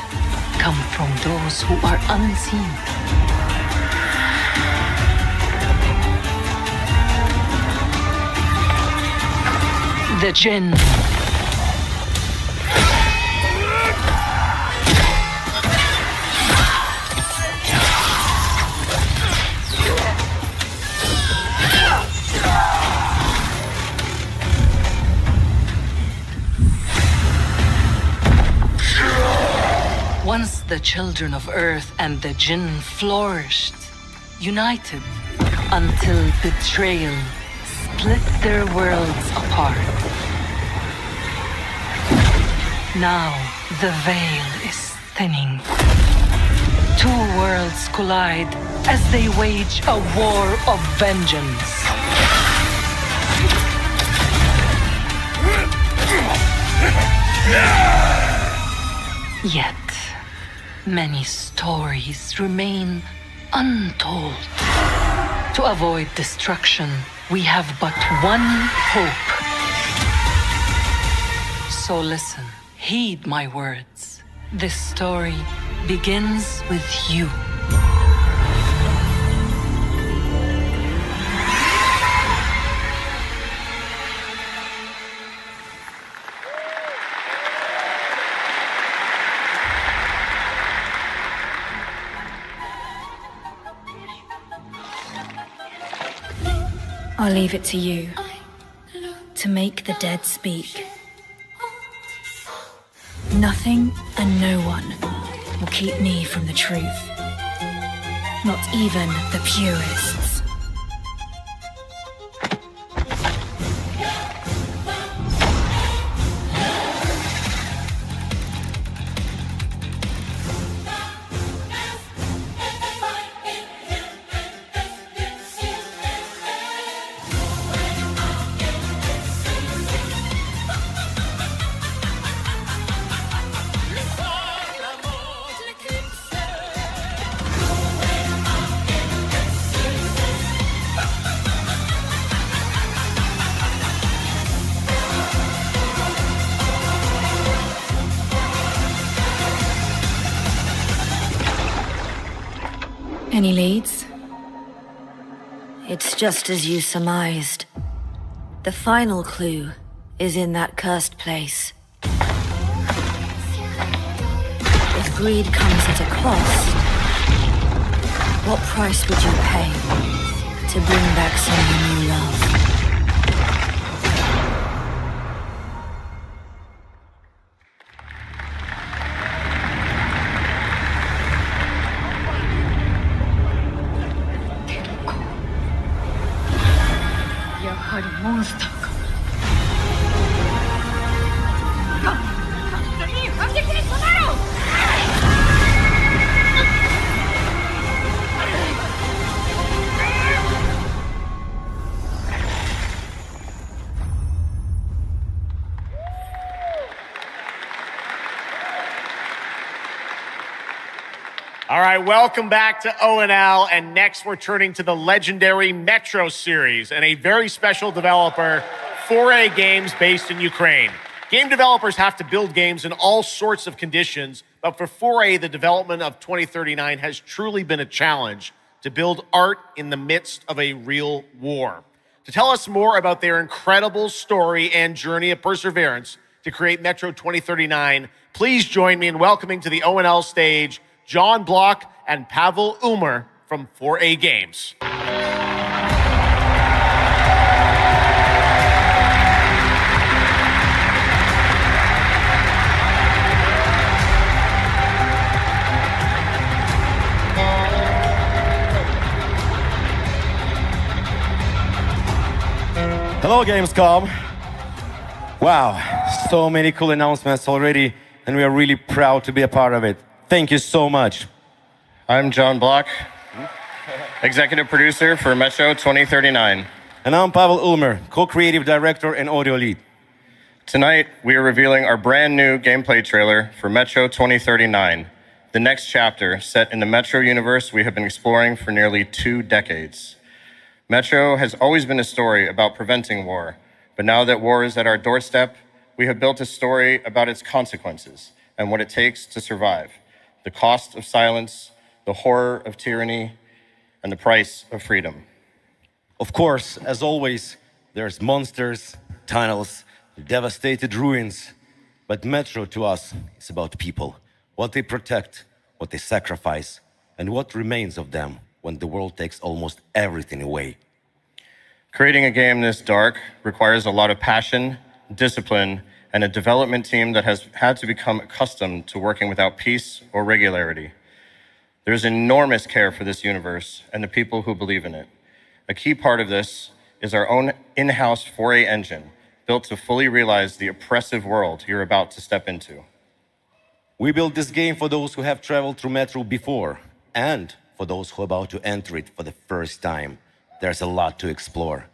come from those who are unseen. The Jinn. Once the children of Earth and the Jinn flourished, united, until betrayal split their worlds apart. Now the veil is thinning. Two worlds collide as they wage a war of vengeance. Yet, many stories remain untold. To avoid destruction, we have but one hope. So listen, heed my words. This story begins with you. I'll leave it to you to make the dead speak. Nothing and no one will keep me from the truth. Not even the purists. Any leads? It's just as you surmised. The final clue is in that cursed place. If greed comes at a cost, what price would you pay to bring back someone you love? All right, welcome back to ONL, and next we're turning to the legendary Metro series and a very special developer, 4A Games, based in Ukraine. Game developers have to build games in all sorts of conditions, but for 4A, the development of 2039 has truly been a challenge to build art in the midst of a real war. To tell us more about their incredible story and journey of perseverance to create Metro 2039, please join me in welcoming to the ONL stage John Block and Pavel Umer from 4A Games. Hello, Gamescom. Wow, so many cool announcements already, and we are really proud to be a part of it. Thank you so much. I'm John Block, executive producer for Metro 2039. And I'm Pavel Ulmer, co-creative director and audio lead. Tonight, we are revealing our brand new gameplay trailer for Metro 2039, the next chapter set in the Metro universe we have been exploring for nearly 2 decades. Metro has always been a story about preventing war, but now that war is at our doorstep, we have built a story about its consequences and what it takes to survive, the cost of silence, the horror of tyranny, and the price of freedom. Of course, as always, there's monsters, tunnels, devastated ruins, but Metro to us is about people, what they protect, what they sacrifice, and what remains of them when the world takes almost everything away. Creating a game this dark requires a lot of passion, discipline, and a development team that has had to become accustomed to working without peace or regularity. There's enormous care for this universe and the people who believe in it. A key part of this is our own in-house 4A engine, built to fully realize the oppressive world you're about to step into. We built this game for those who have traveled through Metro before, and for those who are about to enter it for the first time. There's a lot to explore.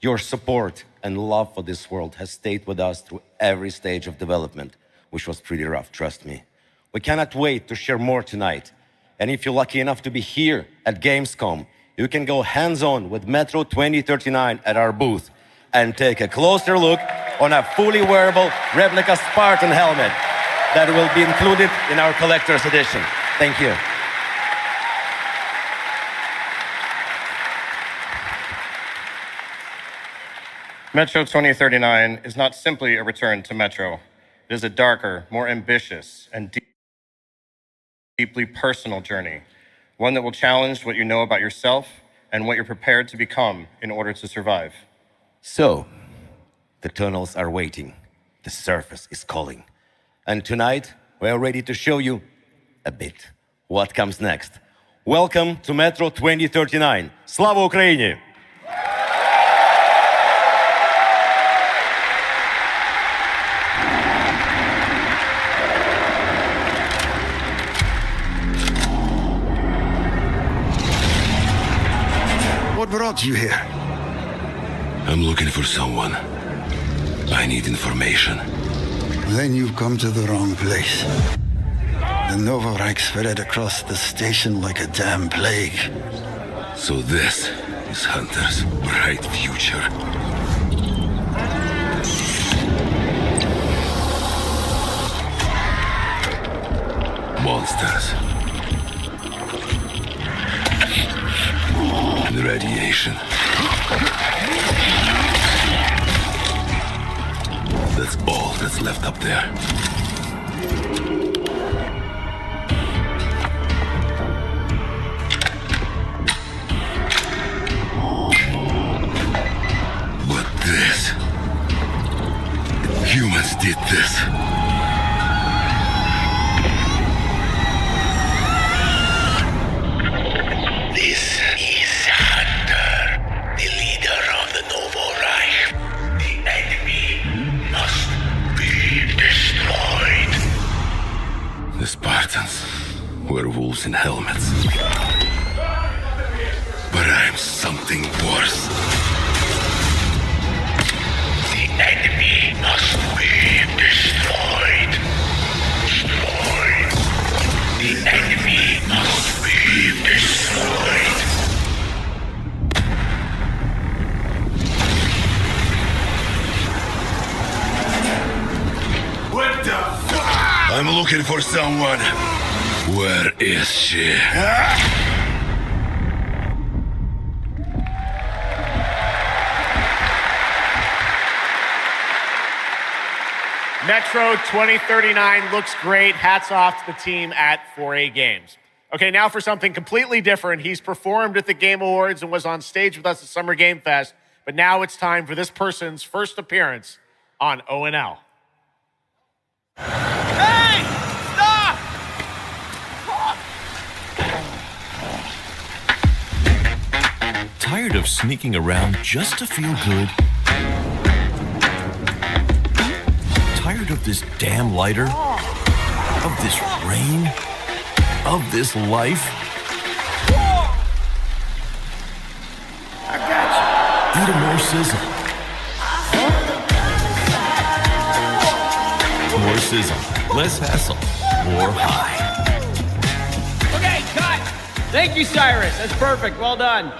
Your support and love for this world has stayed with us through every stage of development, which was pretty rough, trust me. We cannot wait to share more tonight. And if you're lucky enough to be here at Gamescom, you can go hands-on with Metro 2039 at our booth and take a closer look on a fully wearable replica Spartan helmet that will be included in our collector's edition. Thank you. Metro 2039 is not simply a return to Metro. It is a darker, more ambitious, and deeply personal journey, one that will challenge what you know about yourself and what you're prepared to become in order to survive. So, the tunnels are waiting, the surface is calling, and tonight we are ready to show you a bit what comes next. Welcome to Metro 2039. Slava Ukraini! What brought you here? I'm looking for someone. I need information. Then you've come to the wrong place. The Novorite spread across the station like a damn plague. So this is Hunter's bright future. Monsters. And radiation. That's all that's left up there. But this... humans did this. This is Hunter, the leader of the Novorite. The enemy must be destroyed. The Spartans were wolves in helmets. But I'm something worse. The enemy must be destroyed. Destroyed. The enemy must be destroyed. What the fuck? I'm looking for someone. Where is she? Metro 2039 looks great. Hats off to the team at 4A Games. Okay, now for something completely different. He's performed at the Game Awards and was on stage with us at Summer Game Fest, but now it's time for this person's first appearance on ONL. Hey! Stop! Tired of sneaking around just to feel good? of this damn lighter? Of this rain? Of this life? I got you. Eat a more sizzle. More sizzle, less hassle, more high. Okay, cut! Thank you, Cyrus. That's perfect. Well done.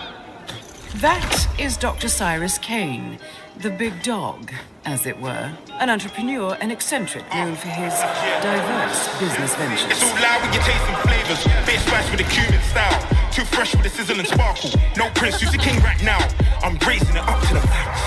That is Dr. Cyrus Kane, the big dog, as it were. An entrepreneur and eccentric known for his diverse business ventures. It's all loud when you're tasting flavors. Bit spice with a cumin style. Too fresh with a sizzle and sparkle. No Prince, who's the king right now. I'm raising it up to the max.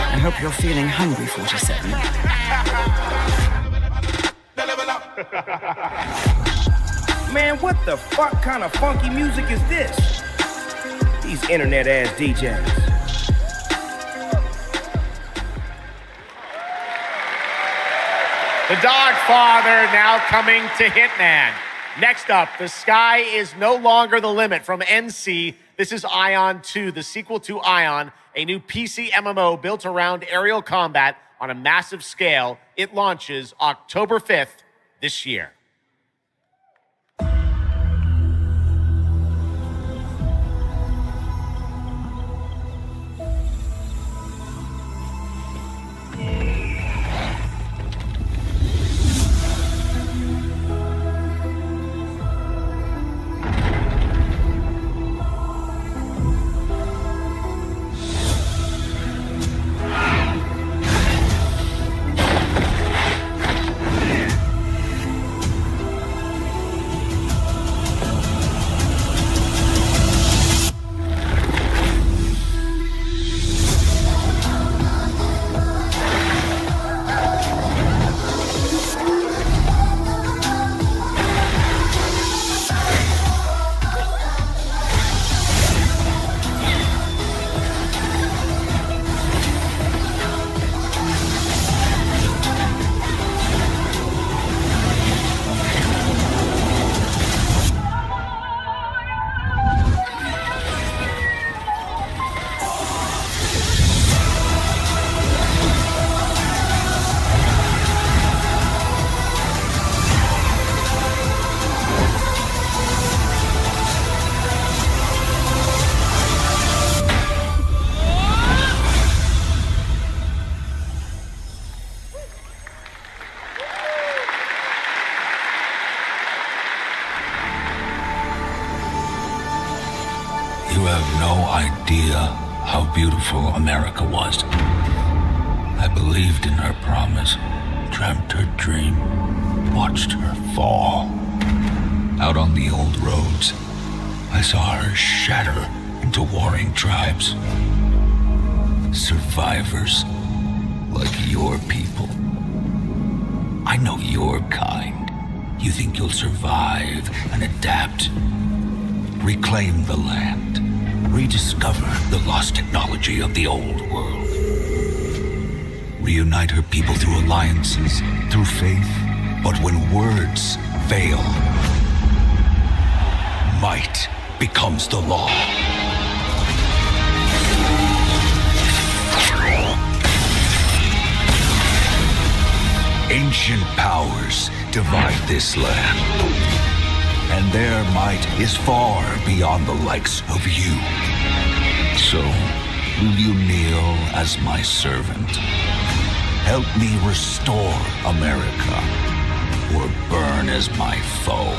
I hope you're feeling hungry, 47. Man, what the fuck kind of funky music is this? These internet-ass DJs. The Dogfather now coming to Hitman. Next up, The Sky is No Longer the Limit from NC. This is Ion 2, the sequel to Ion, a new PC MMO built around aerial combat on a massive scale. It launches October 5th this year. You have no idea how beautiful America was. I believed in her promise, dreamt her dream, watched her fall. Out on the old roads, I saw her shatter into warring tribes. Survivors like your people. I know your kind. You think you'll survive and adapt. Reclaim the land. Rediscover the lost technology of the old world. Reunite her people through alliances, through faith. But when words fail, might becomes the law. Ancient powers divide this land, and their might is far beyond the likes of you. So, will you kneel as my servant? Help me restore America, or burn as my foe?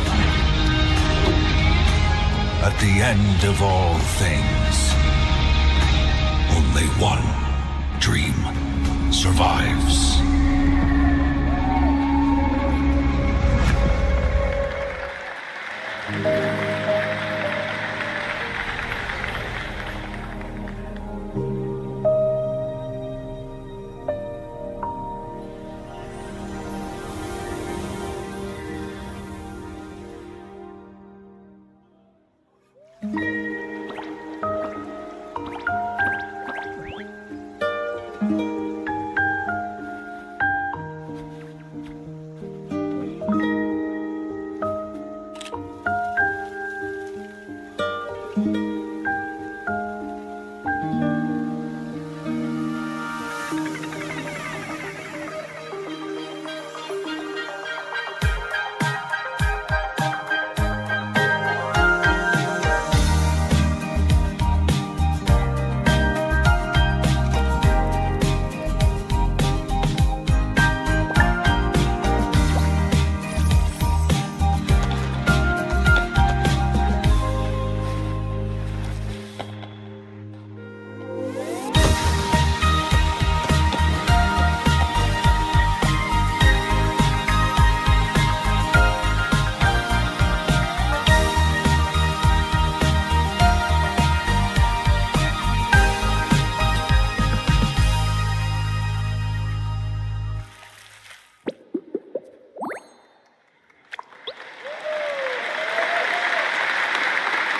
At the end of all things, only one dream survives.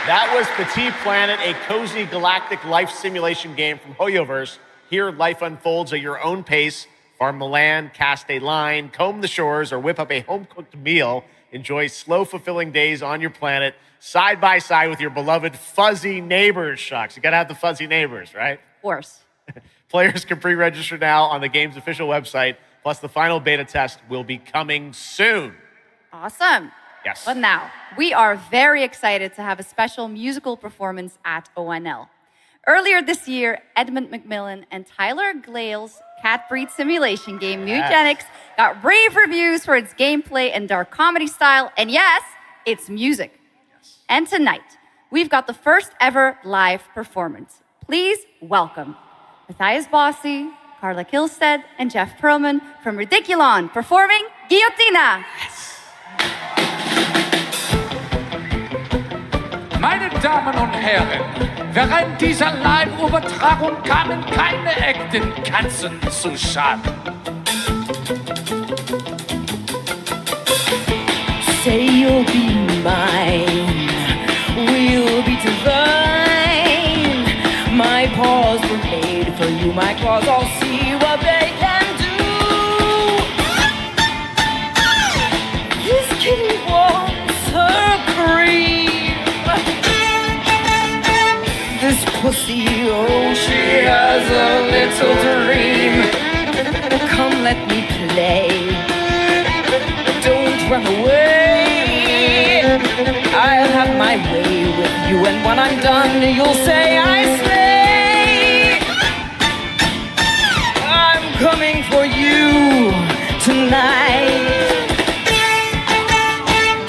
That was Petit Planet, a cozy galactic life simulation game from Hoyoverse. Here, life unfolds at your own pace. Farm the land, cast a line, comb the shores, or whip up a home-cooked meal. Enjoy slow, fulfilling days on your planet, side by side with your beloved fuzzy neighbors, Shocks. You gotta have the fuzzy neighbors, right? Of course. Players can pre-register now on the game's official website, plus the final beta test will be coming soon. Awesome. Yes. But now, we are very excited to have a special musical performance at ONL. Earlier this year, Edmund McMillan and Tyler Glale's cat breed simulation game, Mutagenics, got rave reviews for its gameplay and dark comedy style, and yes, its music. Yes. And tonight, we've got the first ever live performance. Please welcome Matthias Bossi, Carla Kilstead, and Jeff Perlman from Ridiculon performing Guillotina. Yes. Meine Damen und Herren, während dieser Live-Übertragung kamen keine echten Katzen zu Schaden. Say you'll be mine, we'll be divine. My paws were made for you, my claws, I'll see what they can do. This kitty wants her cream. This pussy, oh, she has a little dream. Come, let me play. Don't run away. I'll have my way with you, and when I'm done, you'll say I slay. I'm coming for you tonight.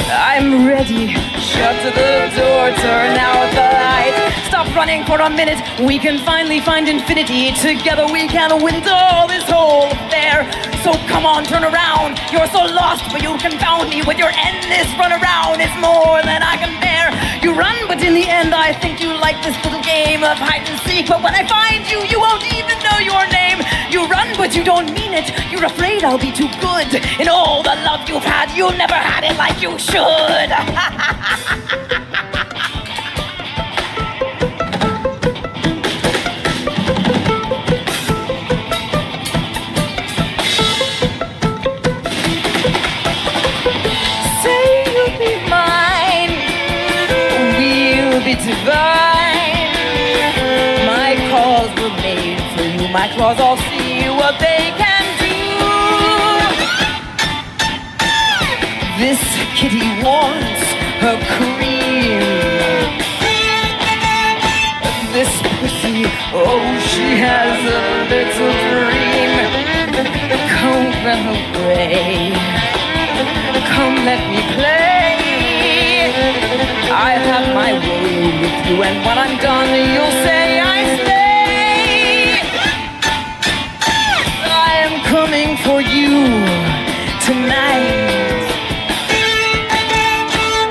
I'm ready. Shut the door, turn out the light. Stop running for a minute. We can finally find infinity. Together we can window this whole affair. So come on, turn around. You're so lost, but you confound me with your endless run around. It's more than I can bear. You run, but in the end, I think you like this little game of hide and seek. But when I find you, you won't even know your name. You run, but you don't mean it. You're afraid I'll be too good. In all the love you've had, you never had it like you should. Say you'll be mine, we'll be divine. My calls were made for you, my claws, I'll see what they can do. This kitty wants her cream. This pussy, oh, she has a little dream. Come run away. Come let me play. I'll have my way with you, and when I'm done, you'll say I slay. I am coming for you tonight.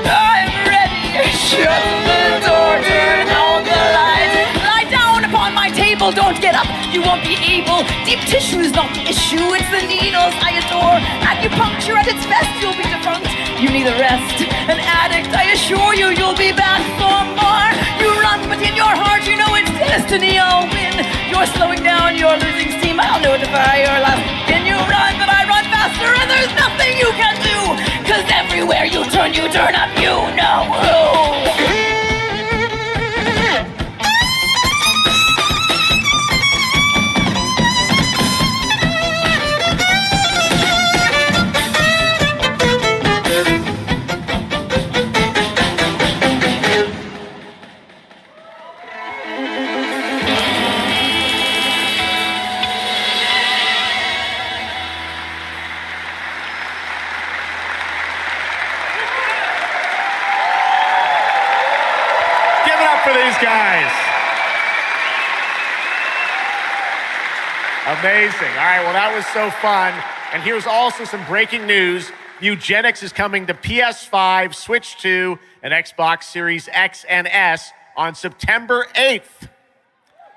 I'm ready. Shut the door, turn out the lights. Lie down upon my table, don't get up. You won't be able. Deep tissue is not the issue, it's the needles I adore. Acupuncture at its best, you'll be defunct. You need a rest, an addict. I assure you, you'll be back for more. You run, but in your heart, you know it's destiny. I'll win. You're slowing down, you're losing steam. I'll notify your last. Can you run, but I run faster, and there's nothing you can do. 'Cause everywhere you turn up, you know who. Guys. Amazing. All right, well, that was so fun. And here's also some breaking news. Mutagenics is coming to PS5, Switch 2, and Xbox Series X and S on September 8th.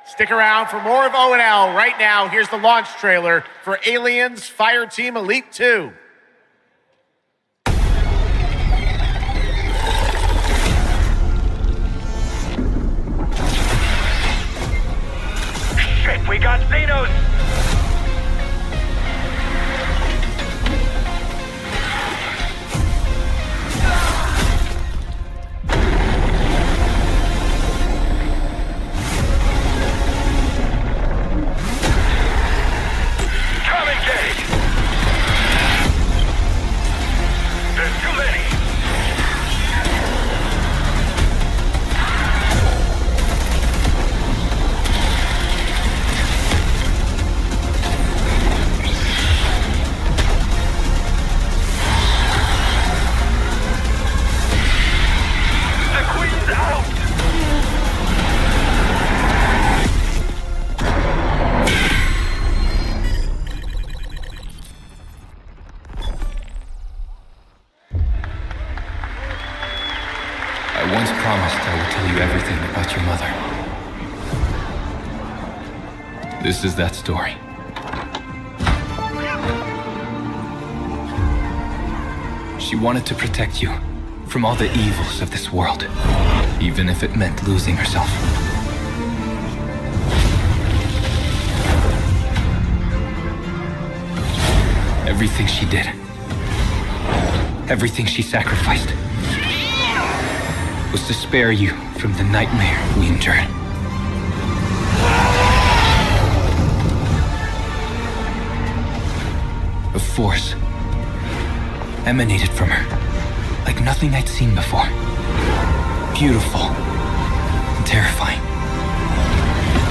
Stick around for more of ONL. Right now, here's the launch trailer for Aliens Fireteam Elite 2. I once promised I would tell you everything about your mother. This is that story. She wanted to protect you from all the evils of this world, even if it meant losing herself. Everything she did, everything she sacrificed, was to spare you from the nightmare we endured. A force emanated from her, like nothing I'd seen before. Beautiful and terrifying.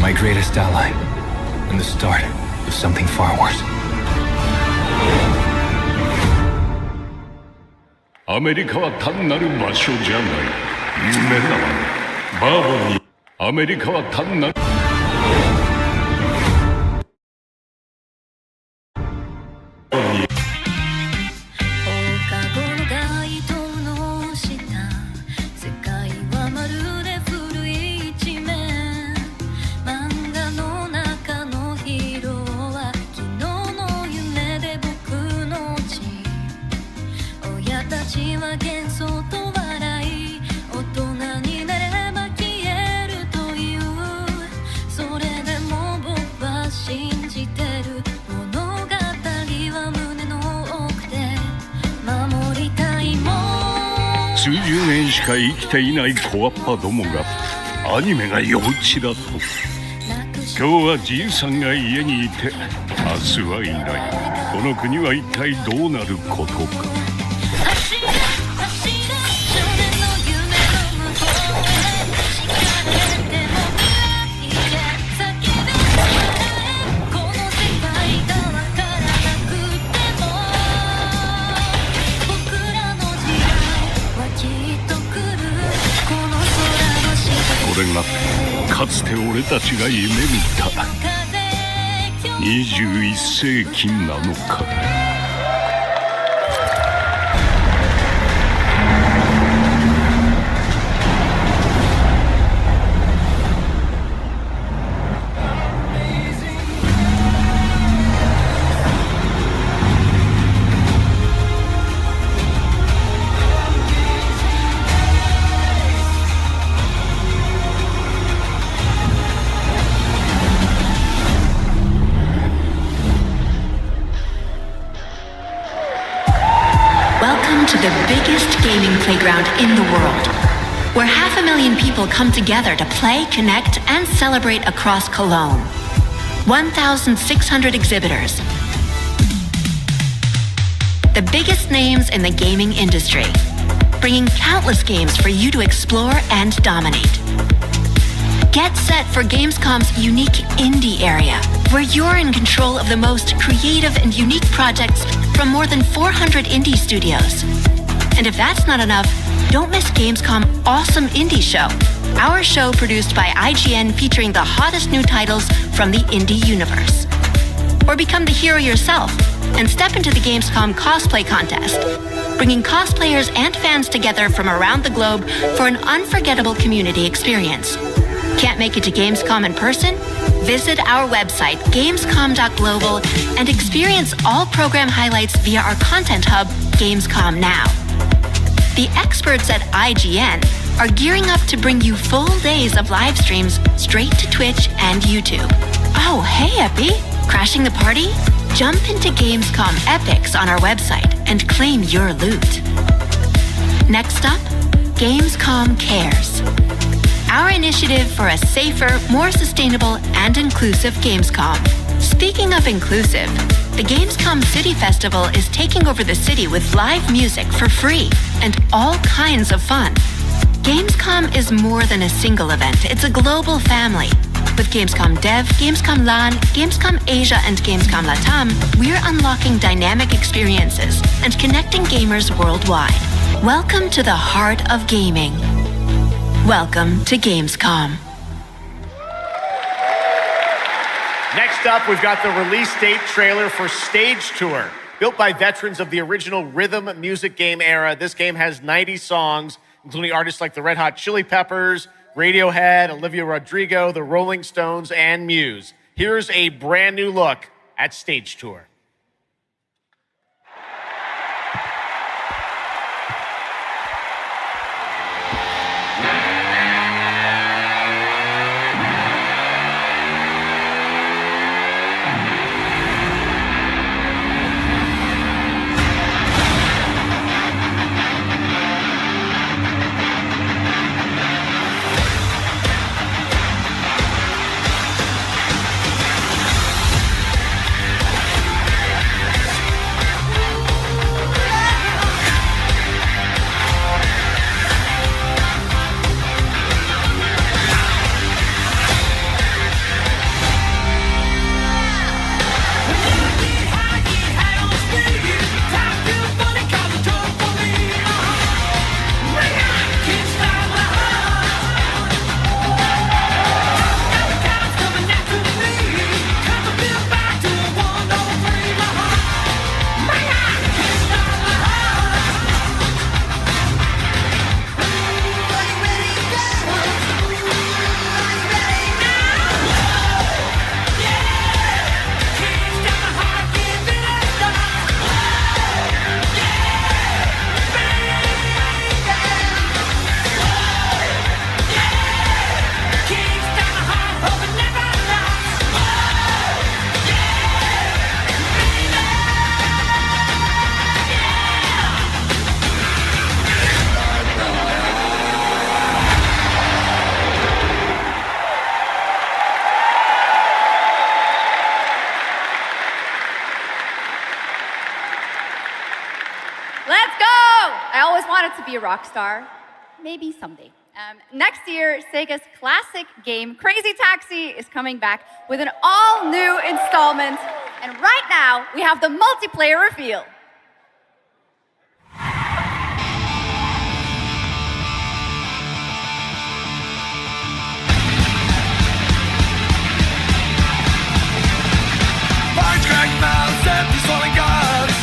My greatest ally, and the start of something far worse. アメリカは単なる場所じゃない。夢だわ。バーボンに。アメリカは単なる。数十年しか生きていない小アッパどもがアニメが幼稚だと。今日はじいさんが家にいて明日はいない。この国は一体どうなることか。これがかつて俺たちが夢見た21世紀なのか。To the biggest gaming playground in the world, where 500,000 people come together to play, connect, and celebrate across Cologne. 1,600 exhibitors. The biggest names in the gaming industry, bringing countless games for you to explore and dominate. Get set for Gamescom's unique indie area, where you're in control of the most creative and unique projects from more than 400 indie studios. And if that's not enough, don't miss Gamescom Awesome Indie Show, our show produced by IGN featuring the hottest new titles from the indie universe. Or become the hero yourself and step into the Gamescom cosplay contest, bringing cosplayers and fans together from around the globe for an unforgettable community experience. Can't make it to Gamescom in person? Visit our website, gamescom.global, and experience all program highlights via our content hub, Gamescom Now. The experts at IGN are gearing up to bring you full days of live streams straight to Twitch and YouTube. Oh, hey, Epi! Crashing the party? Jump into Gamescom Epics on our website and claim your loot. Next up, Gamescom Cares, our initiative for a safer, more sustainable, and inclusive Gamescom. Speaking of inclusive, the Gamescom City Festival is taking over the city with live music for free and all kinds of fun. Gamescom is more than a single event, it's a global family. With Gamescom Dev, Gamescom LAN, Gamescom Asia, and Gamescom Latam, we're unlocking dynamic experiences and connecting gamers worldwide. Welcome to the heart of gaming. Welcome to Gamescom. Next up, we've got the release date trailer for Stage Tour. Built by veterans of the original rhythm music game era, this game has 90 songs including artists like the Red Hot Chili Peppers, Radiohead, Olivia Rodrigo, the Rolling Stones, and Muse. Here's a brand new look at Stage Tour. To be a rock star, maybe someday. Next year, Sega's classic game Crazy Taxi is coming back with an all-new installment. And right now, we have the multiplayer reveal. Barns crack mouths and peace falling gods.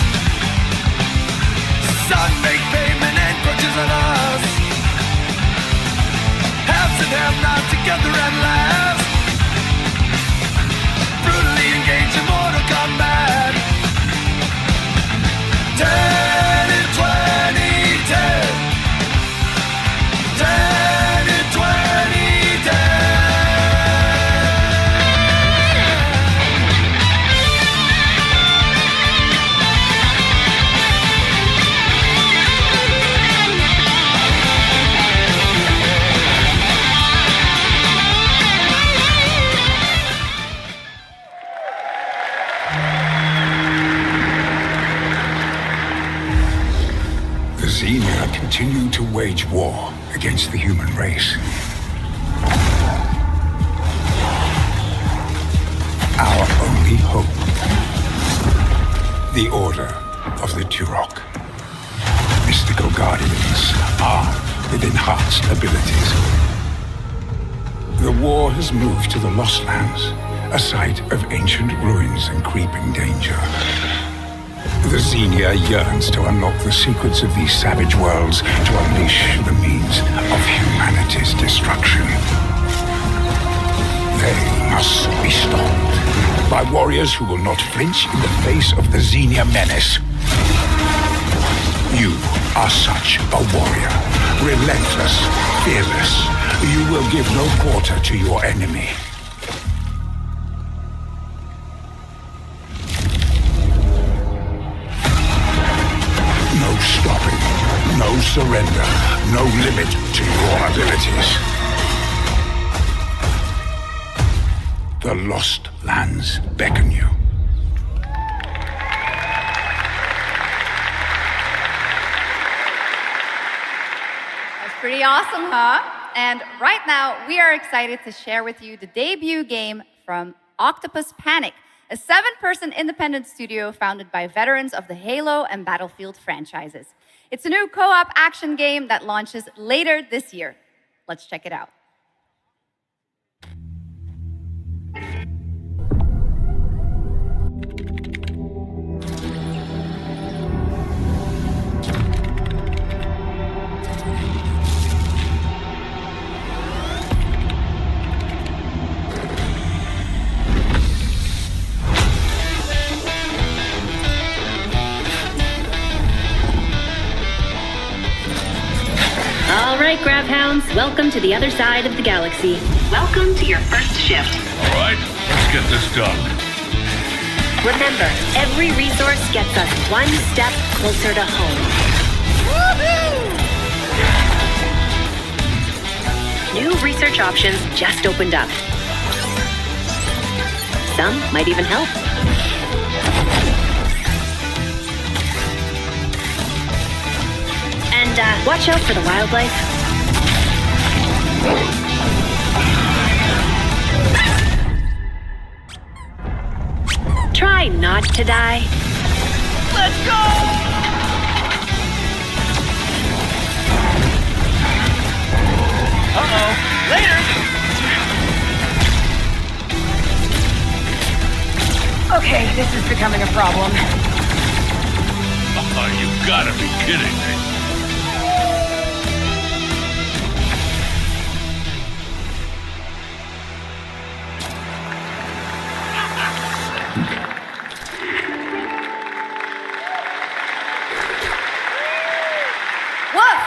Sun make pavement encroaches on us. Haves and have-nots together at last. Brutally engaged in Mortal Kombat. 10 and 20, 10. 10 and 20, 10. The Xenia continue to wage war against the human race. Our only hope, the Order of the Turok. Mystical guardians armed with enhanced abilities. The war has moved to the Lost Lands, a site of ancient ruins and creeping danger. The Xenia yearns to unlock the secrets of these savage worlds to unleash the means of humanity's destruction. They must be stopped by warriors who will not flinch in the face of the Xenia menace. You are such a warrior, relentless, fearless. You will give no quarter to your enemy. No stopping, no surrender, no limit to your abilities. The Lost Lands beckon you. That's pretty awesome, huh? And right now, we are excited to share with you the debut game from Octopus Panic, a 7-person independent studio founded by veterans of the Halo and Battlefield franchises. It's a new co-op action game that launches later this year. Let's check it out. accounts, welcome to the other side of the galaxy. Welcome to your first shift. All right, let's get this done. Remember, every resource gets us one step closer to home. New research options just opened up. Some might even help. And watch out for the wildlife. Try not to die. Let's go! Uh-oh. Later! Okay, this is becoming a problem. Oh, you gotta be kidding me. Woof!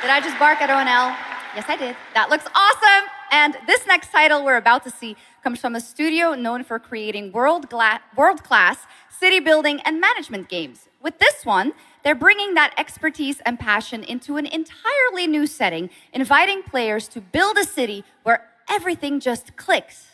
Did I just bark at ONL? Yes, I did. That looks awesome! And this next title we're about to see comes from a studio known for creating world-class city building and management games. With this one, they're bringing that expertise and passion into an entirely new setting, inviting players to build a city where everything just clicks.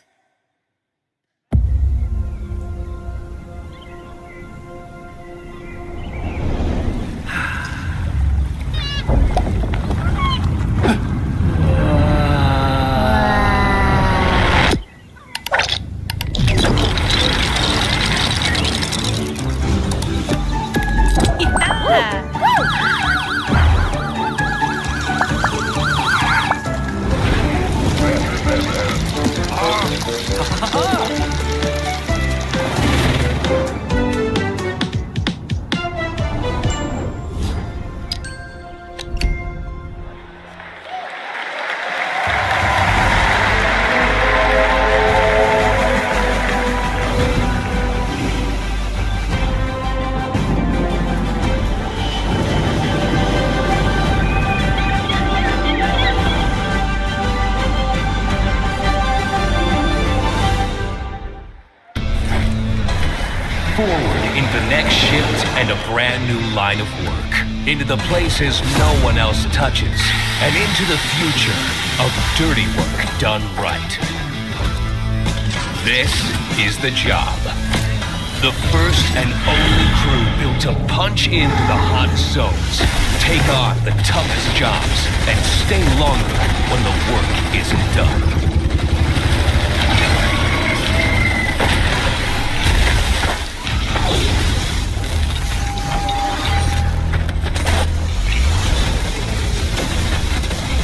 Forward into the next shift and a brand new line of work. Into the places no one else touches. And into the future of dirty work done right. This is the job. The first and only crew built to punch into the hottest zones, take on the toughest jobs, and stay longer when the work isn't done.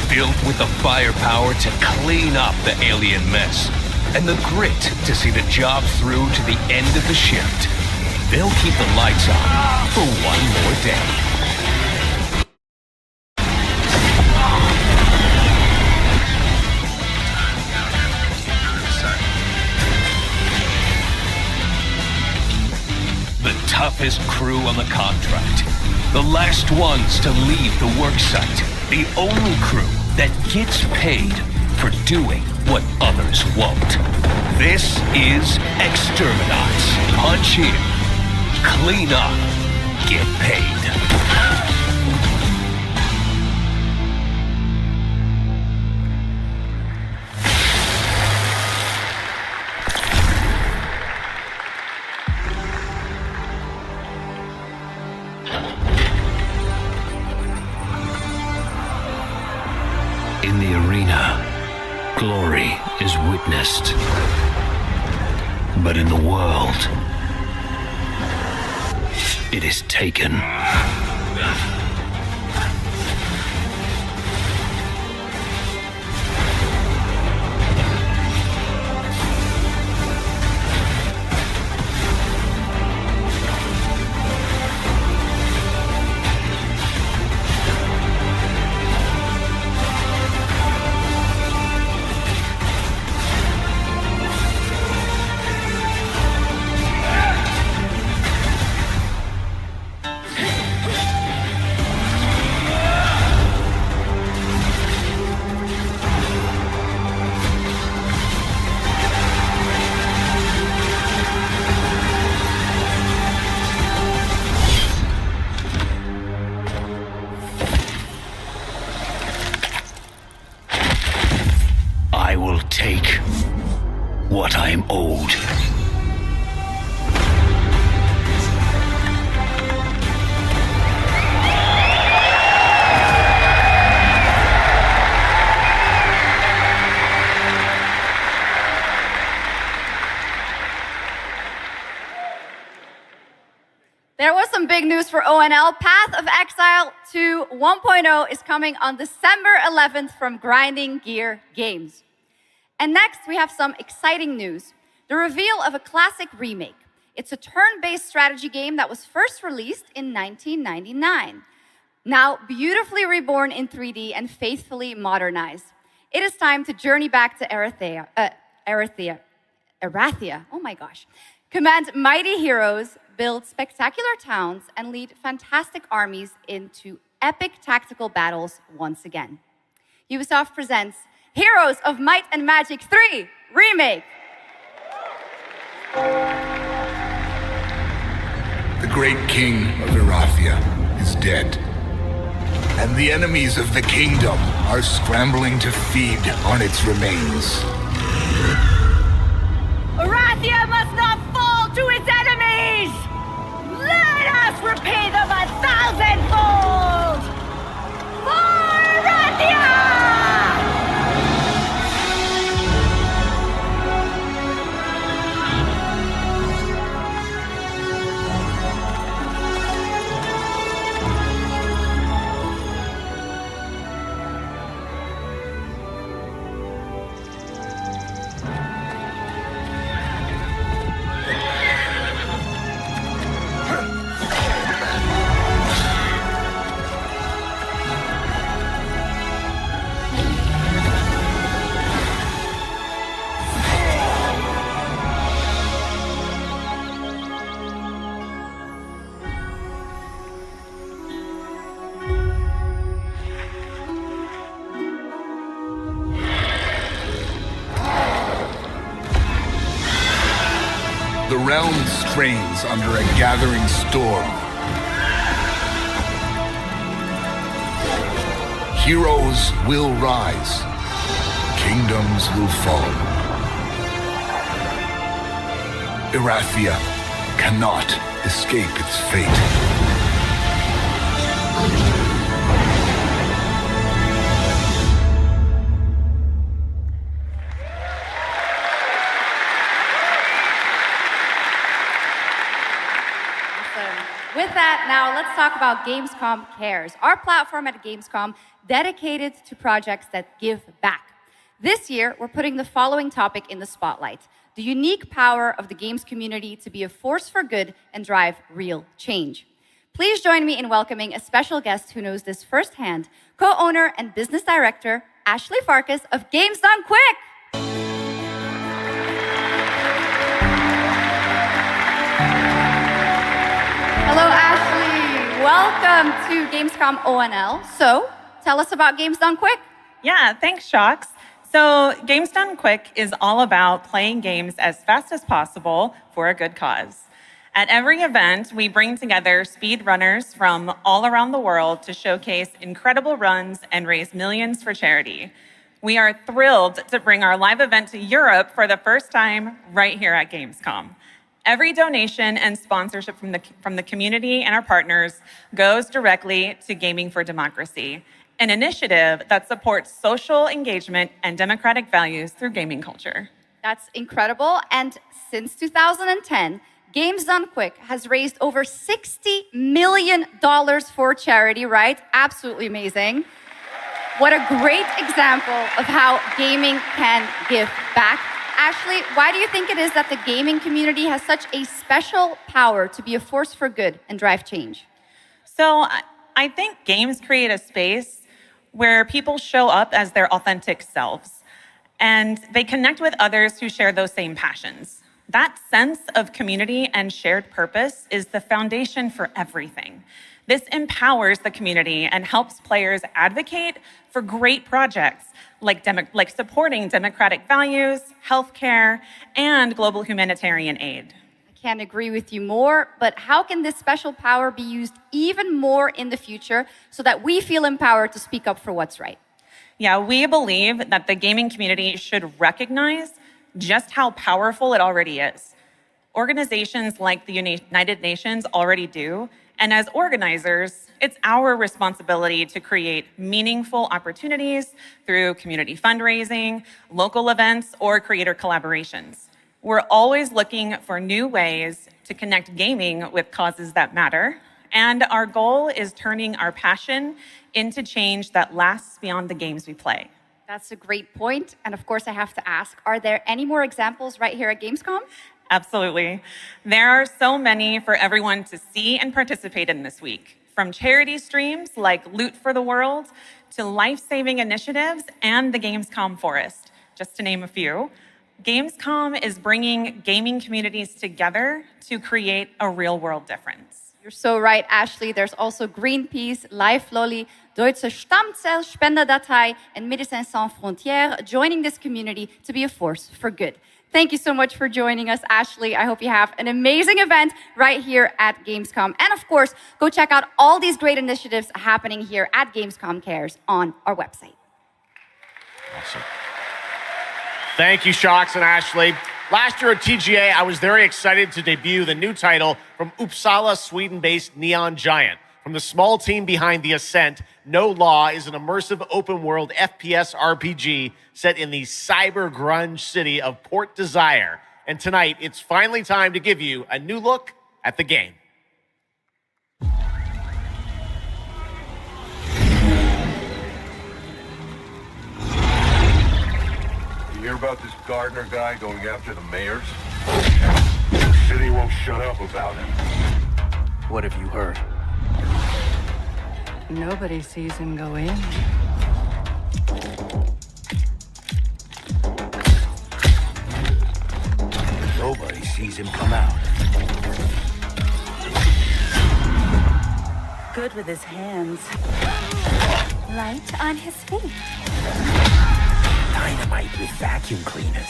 Built with the firepower to clean up the alien mess, and the grit to see the job through to the end of the shift. They'll keep the lights on for one more day. The toughest crew on the contract. The last ones to leave the work site. The only crew that gets paid for doing what others won't. This is Exterminats. Punch in, clean up, get paid. In the arena, glory is witnessed. But in the world, it is taken. will take what I'm owed. There was some big news for ONL. Path of Exile 2 1.0 is coming on December 11th from Grinding Gear Games. And next, we have some exciting news. The reveal of a classic remake. It's a turn-based strategy game that was first released in 1999. Now, beautifully reborn in 3D and faithfully modernized. It is time to journey back to Erathia. Oh my gosh. Command mighty heroes, build spectacular towns, and lead fantastic armies into epic tactical battles once again. Ubisoft presents Heroes of Might and Magic 3 Remake. The great king of Erathia is dead, and the enemies of the kingdom are scrambling to feed on its remains. Erathia must not fall to its enemies! Let us repay them 1,000-fold! For Erathia! The realm strains under a gathering storm. Heroes will rise. Kingdoms will fall. Erathia cannot escape its fate. With that, now let's talk about Gamescom Cares, our platform at Gamescom dedicated to projects that give back. This year, we're putting the following topic in the spotlight: the unique power of the games community to be a force for good and drive real change. Please join me in welcoming a special guest who knows this firsthand, co-owner and business director, Ashley Farkas of Games Done Quick. Hello, Ashley. Welcome to Gamescom ONL. So, tell us about Games Done Quick. Yeah, thanks, Shocks. So, Games Done Quick is all about playing games as fast as possible for a good cause. At every event, we bring together speedrunners from all around the world to showcase incredible runs and raise millions for charity. We are thrilled to bring our live event to Europe for the first time right here at Gamescom. Every donation and sponsorship from the community and our partners goes directly to Gaming for Democracy, an initiative that supports social engagement and democratic values through gaming culture. That's incredible. And since 2010, Games Done Quick has raised over $60 million for charity, right? Absolutely amazing. What a great example of how gaming can give back. Ashley, why do you think it is that the gaming community has such a special power to be a force for good and drive change? So I think games create a space where people show up as their authentic selves, and they connect with others who share those same passions. That sense of community and shared purpose is the foundation for everything. This empowers the community and helps players advocate for great projects like supporting democratic values, healthcare, and global humanitarian aid. I can't agree with you more, but how can this special power be used even more in the future so that we feel empowered to speak up for what's right? Yeah, we believe that the gaming community should recognize just how powerful it already is. Organizations like the United Nations already do, and as organizers, it's our responsibility to create meaningful opportunities through community fundraising, local events, or creator collaborations. We're always looking for new ways to connect gaming with causes that matter, and our goal is turning our passion into change that lasts beyond the games we play. That's a great point. And of course, I have to ask, are there any more examples right here at Gamescom? Absolutely. There are so many for everyone to see and participate in this week, from charity streams like Loot for the World to life-saving initiatives and the Gamescom Forest, just to name a few. Gamescom is bringing gaming communities together to create a real-world difference. You're so right, Ashley. There's also Greenpeace, Life Lolly, Deutsche Stammzellspenderdatei, and Médecins Sans Frontières joining this community to be a force for good. Thank you so much for joining us, Ashley. I hope you have an amazing event right here at Gamescom. And of course, go check out all these great initiatives happening here at Gamescom Cares on our website. Awesome. Thank you, Shocks and Ashley. Last year at TGA, I was very excited to debut the new title from Uppsala, Sweden-based Neon Giant. From the small team behind The Ascent, No Law is an immersive open-world FPS RPG set in the cyber grunge city of Port Desire. And tonight, it's finally time to give you a new look at the game. You hear about this Gardner guy going after the mayors? The city won't shut up about him. What have you heard? Nobody sees him go in. Nobody sees him come out. Good with his hands. Light on his feet. Dynamite with vacuum cleaners.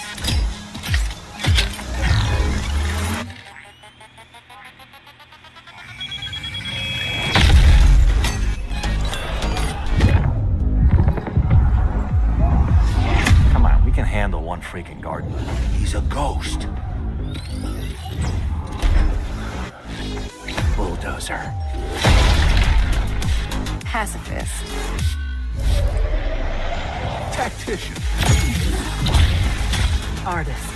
Come on, we can handle one freaking gardener. He's a ghost. Bulldozer. Pacifist. Tactician. Artist.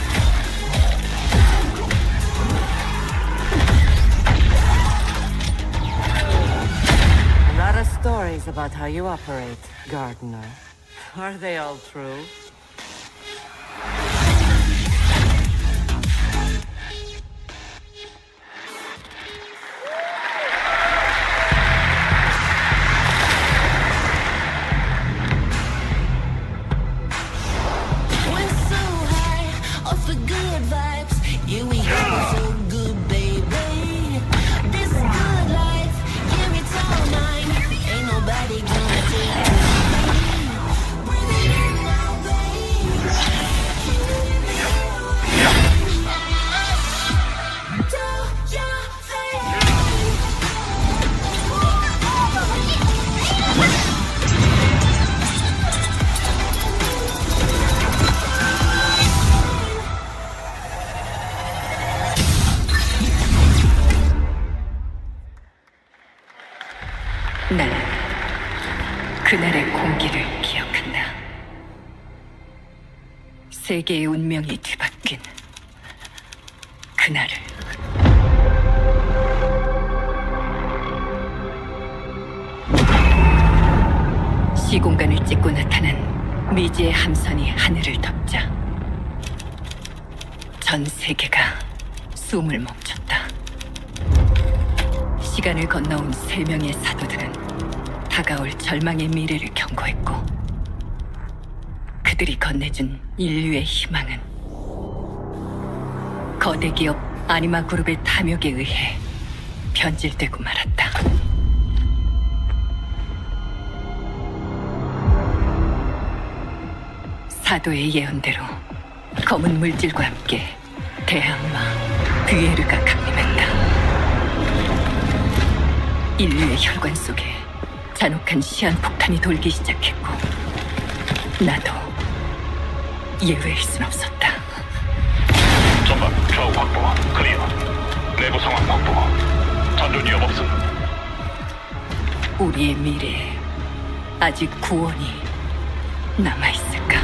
A lot of stories about how you operate, Gardener. Are they all true? 난 그날의 공기를 기억한다. 세계의 운명이 뒤바뀐 그날을. 시공간을 찍고 나타난 미지의 함선이 하늘을 덮자 전 세계가 숨을 멈췄다. 시간을 건너온 3명의 사도들은 다가올 절망의 미래를 경고했고 그들이 건네준 인류의 희망은 거대 기업 아니마 그룹의 탐욕에 의해 변질되고 말았다. 사도의 예언대로 검은 물질과 함께 대항마 뷰에르가 강림했다. 인류의 혈관 속에 잔혹한 시한폭탄이 돌기 시작했고 나도 예외일 순 없었다. 전방 좌우 확보 클리어. 내부 상황 확보. 전전 위협 없음. 우리의 미래에 아직 구원이 남아있을까?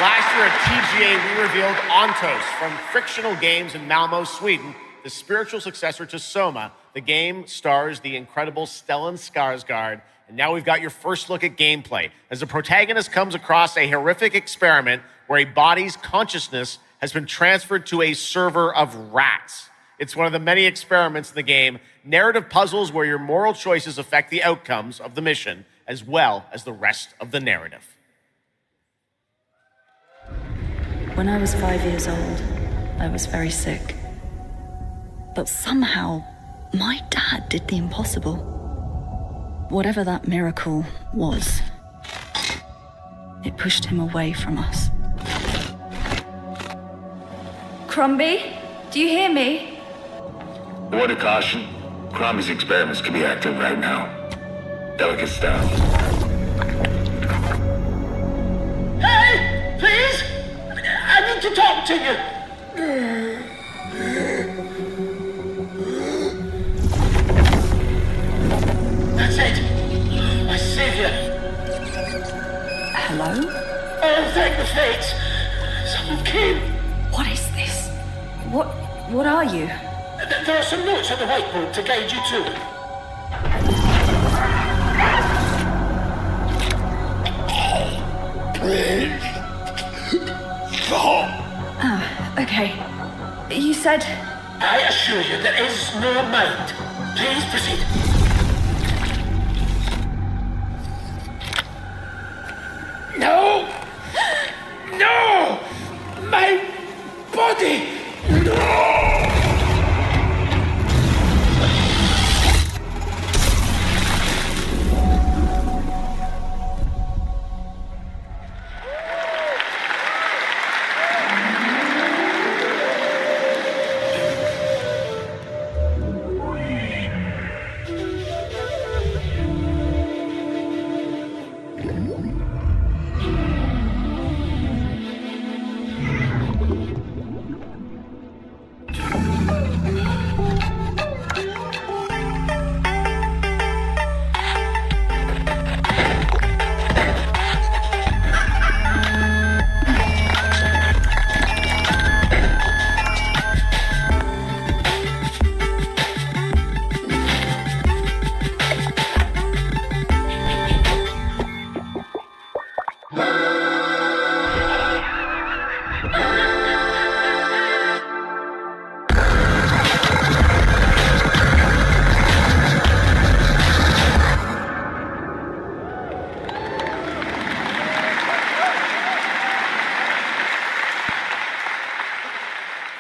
Last year at TGA, we revealed Ontos from Frictional Games in Malmo, Sweden, the spiritual successor to Soma. The game stars the incredible Stellan Skarsgård, and now we've got your first look at gameplay as the protagonist comes across a horrific experiment where a body's consciousness has been transferred to a server of rats. It's one of the many experiments in the game, narrative puzzles where your moral choices affect the outcomes of the mission, as well as the rest of the narrative. When I was 5 years old, I was very sick. But somehow, my dad did the impossible. Whatever that miracle was, it pushed him away from us. Crumby, do you hear me? Word of caution. Crombie's experiments could be active right now. Delicate stuff. Hey, please! I need to talk to you. That's it. My savior. Hello? Oh, thank the fates. Someone came. What is this? What are you? There are some notes on the whiteboard to guide you to it. Ah, okay. You said... I assure you there is no mind. Please proceed. No! No! My body! No!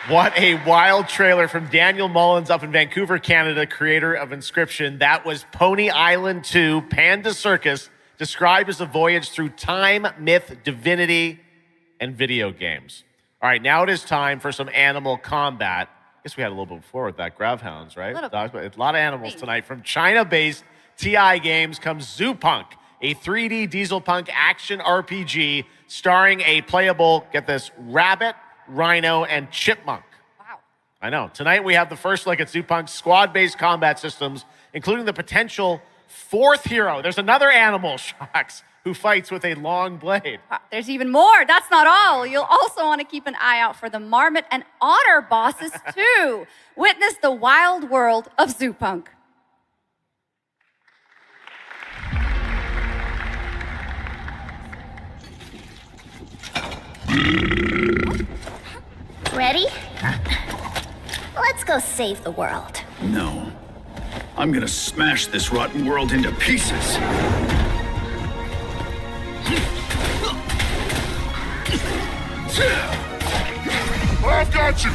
What a wild trailer from Daniel Mullins up in Vancouver, Canada, creator of Inscription. That was Pony Island 2, Panda Circus, described as a voyage through time, myth, divinity, and video games. All right, now it is time for some animal combat. I guess we had a little bit before with that Gravhounds, right? A lot of animals tonight. From China-based TI Games comes Zoopunk, a 3D diesel punk action RPG starring a playable, get this, rabbit, rhino, and chipmunk. Wow. I know. Tonight we have the first look at Zoopunk's squad-based combat systems, including the potential fourth hero. There's another animal, Shocks, who fights with a long blade. There's even more. That's not all. You'll also want to keep an eye out for the marmot and otter bosses too. Witness the wild world of Zoopunk. Ready? Let's go save the world. No. I'm gonna smash this rotten world into pieces. I've got you.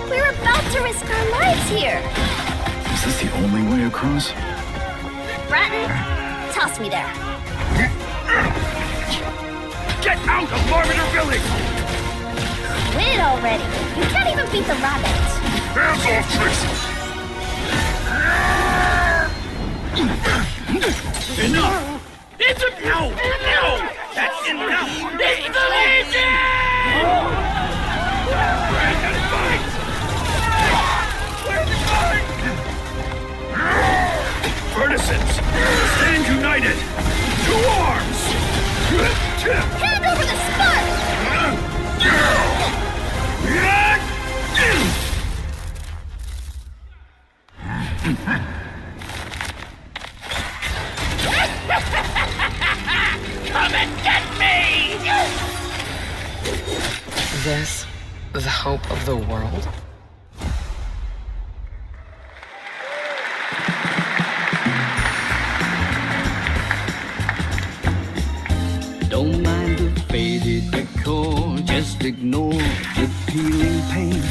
We're about to risk our lives here. Is this the only way across? Bratton, toss me there. Get out of Marmiter Village! quit already. You can't even beat the rabbit. Hands off, Trixie! Enough! It's a no! No! That's enough! It's the Legion! Break and fight! Where's it going? Verticents, stand united! To arms! Hand over the spark! Come and get me! This, the hope of the world? Don't mind the faded decor, just ignore the peeling paint.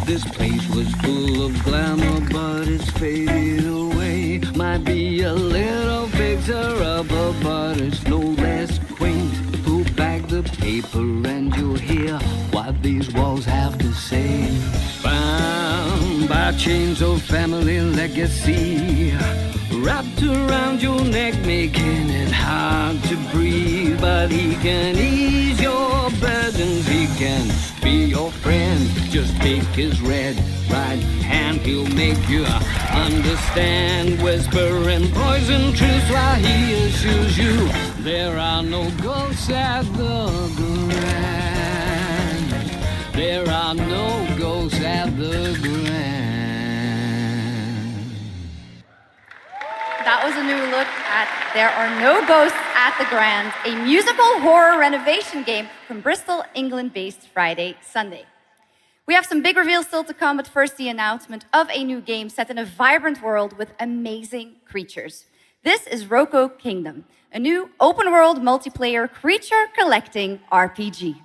This place was full of glamour, but it's faded away. Might be a little fixer-upper, but it's no less quaint. Pull back the paper and you'll hear what these walls have to say. Bound by chains of family legacy, wrapped around your neck, making it hard to breathe. But he can ease your burdens, he can be your friend. Just take his right hand, he'll make you understand. Whisper and poison truth while he assures you there are no ghosts at the Grand. There are no ghosts at the Grand. That was a new look at There Are No Ghosts at the Grand, a musical horror renovation game from Bristol, England-based Friday, Sunday. We have some big reveals still to come, but first the announcement of a new game set in a vibrant world with amazing creatures. This is Roko Kingdom, a new open-world multiplayer creature collecting RPG.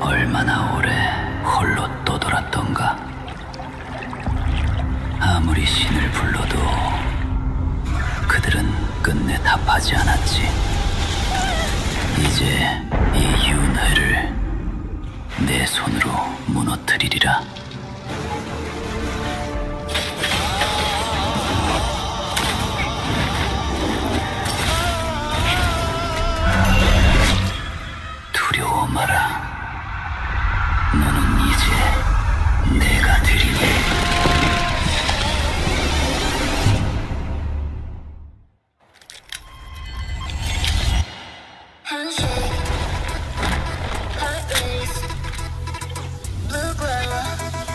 얼마나 오래 홀로 떠돌았던가. 아무리 신을 불러도 그들은 끝내 답하지 않았지. 이제 이 윤회를 내 손으로 무너뜨리리라. 두려워 마라. 너는 이제 내가 되리니. Handshake, heart race, blue glow,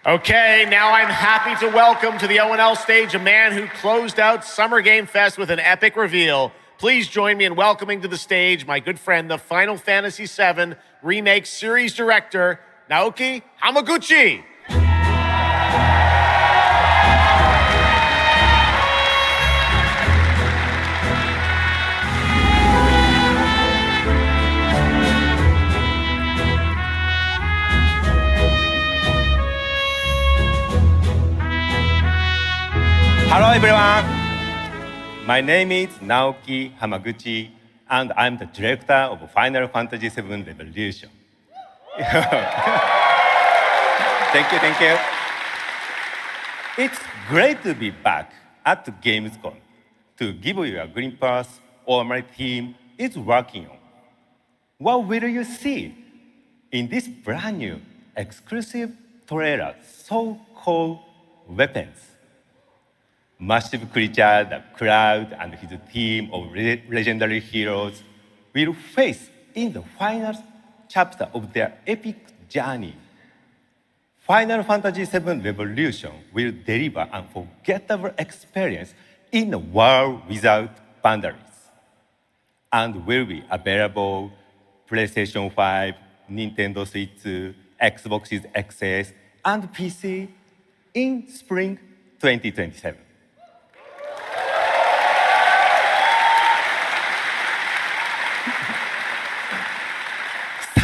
Okay, now I'm happy to welcome to the O&L stage a man who closed out Summer Game Fest with an epic reveal. Please join me in welcoming to the stage my good friend, the Final Fantasy VII Remake Series Director, Naoki Hamaguchi. Hello everyone, my name is Naoki Hamaguchi and I'm the director of Final Fantasy VII Revolution. Thank you. It's great to be back at Gamescom to give you a glimpse of what my team is working on. What will you see in this brand new exclusive trailer so-called Weapons? Massive creature, the Cloud, and his team of legendary heroes will face in the final chapter of their epic journey. Final Fantasy VII Revolution will deliver an unforgettable experience in a world without boundaries, and will be available PlayStation 5, Nintendo Switch, Xbox Series XS, and PC in spring 2027.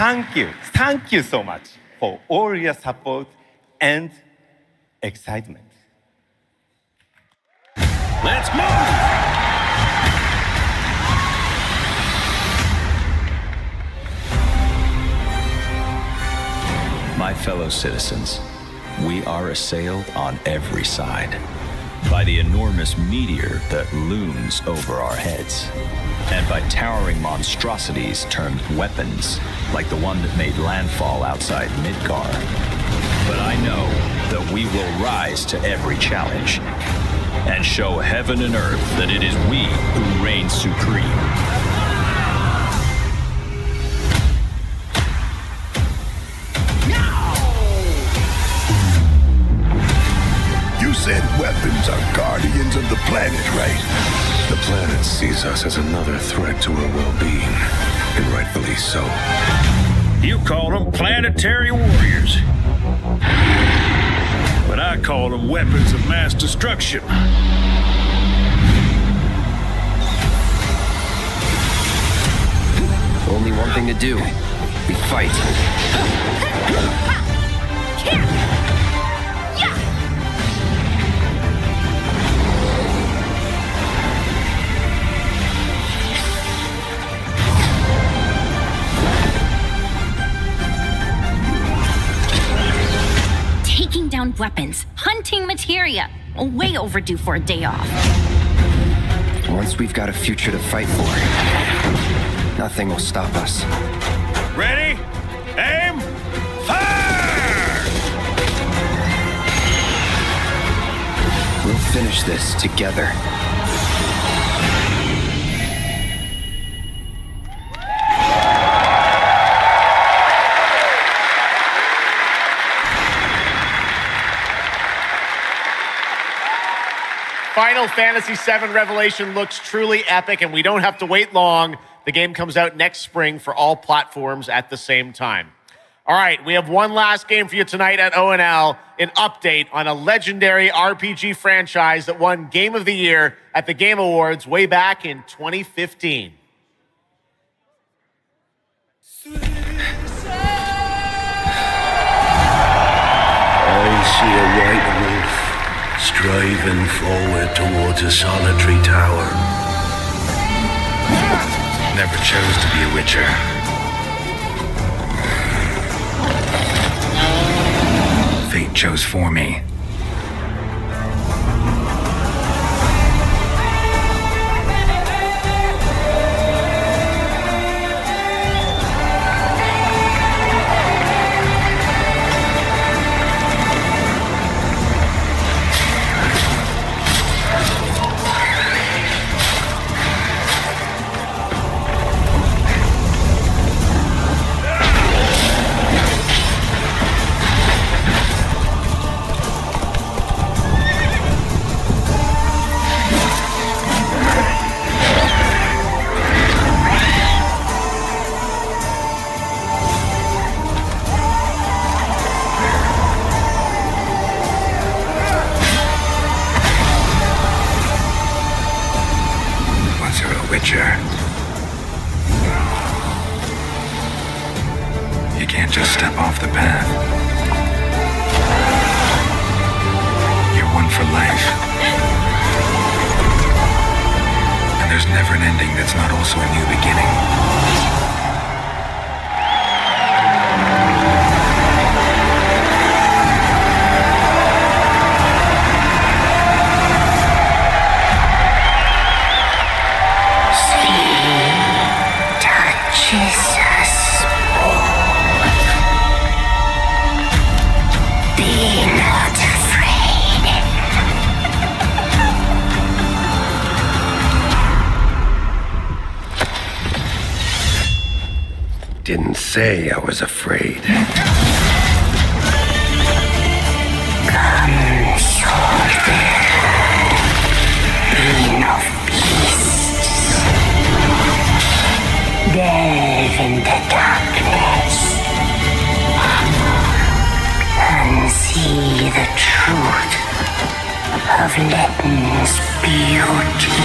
Thank you so much for all your support and excitement. Let's move! My fellow citizens, we are assailed on every side by the enormous meteor that looms over our heads, and by towering monstrosities termed weapons, like the one that made landfall outside Midgar. But I know that we will rise to every challenge and show heaven and earth that it is we who reign supreme. You said weapons are guardians of the planet, right? The planet sees us as another threat to our well-being, and rightfully so. You call them planetary warriors. But I call them weapons of mass destruction. Only one thing to do. We fight. Taking down weapons, hunting materia. Way overdue for a day off. Once we've got a future to fight for, nothing will stop us. Ready? Aim! Fire! We'll finish this together. Final Fantasy VII Revelation looks truly epic, and we don't have to wait long. The game comes out next spring for all platforms at the same time. All right, we have one last game for you tonight at O&L, an update on a legendary RPG franchise that won Game of the Year at the Game Awards way back in 2015. I see a white wolf striving forward towards a solitary tower. Never chose to be a witcher. Fate chose for me. for an ending that's not also a new beginning. Didn't say I was afraid. Come, soldier, being of beasts. Delve in the darkness and see the truth of Letton's beauty.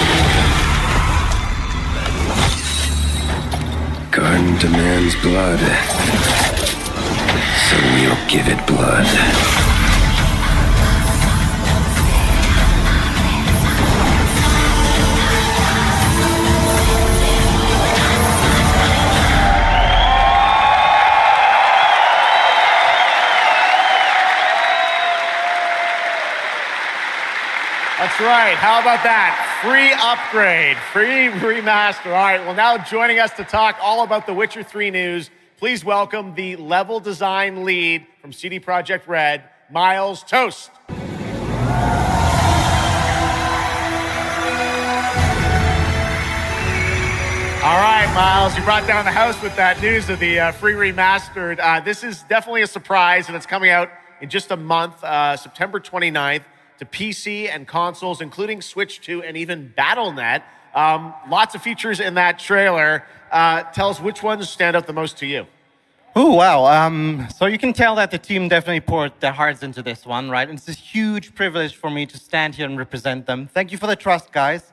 Garden demands blood, so we'll give it blood. That's right. How about that? Free upgrade, free remaster. All right, well, now joining us to talk all about the Witcher 3 news, please welcome the level design lead from CD Projekt Red, Miles Toast. All right, Miles, you brought down the house with that news of the free remastered. This is definitely a surprise, and it's coming out in just a month, September 29th. To PC and consoles, including Switch 2 and even Battle.net. Lots of features in that trailer. Tell us which ones stand out the most to you. Oh, wow. So you can tell that the team definitely poured their hearts into this one, right? And it's a huge privilege for me to stand here and represent them. Thank you for the trust, guys.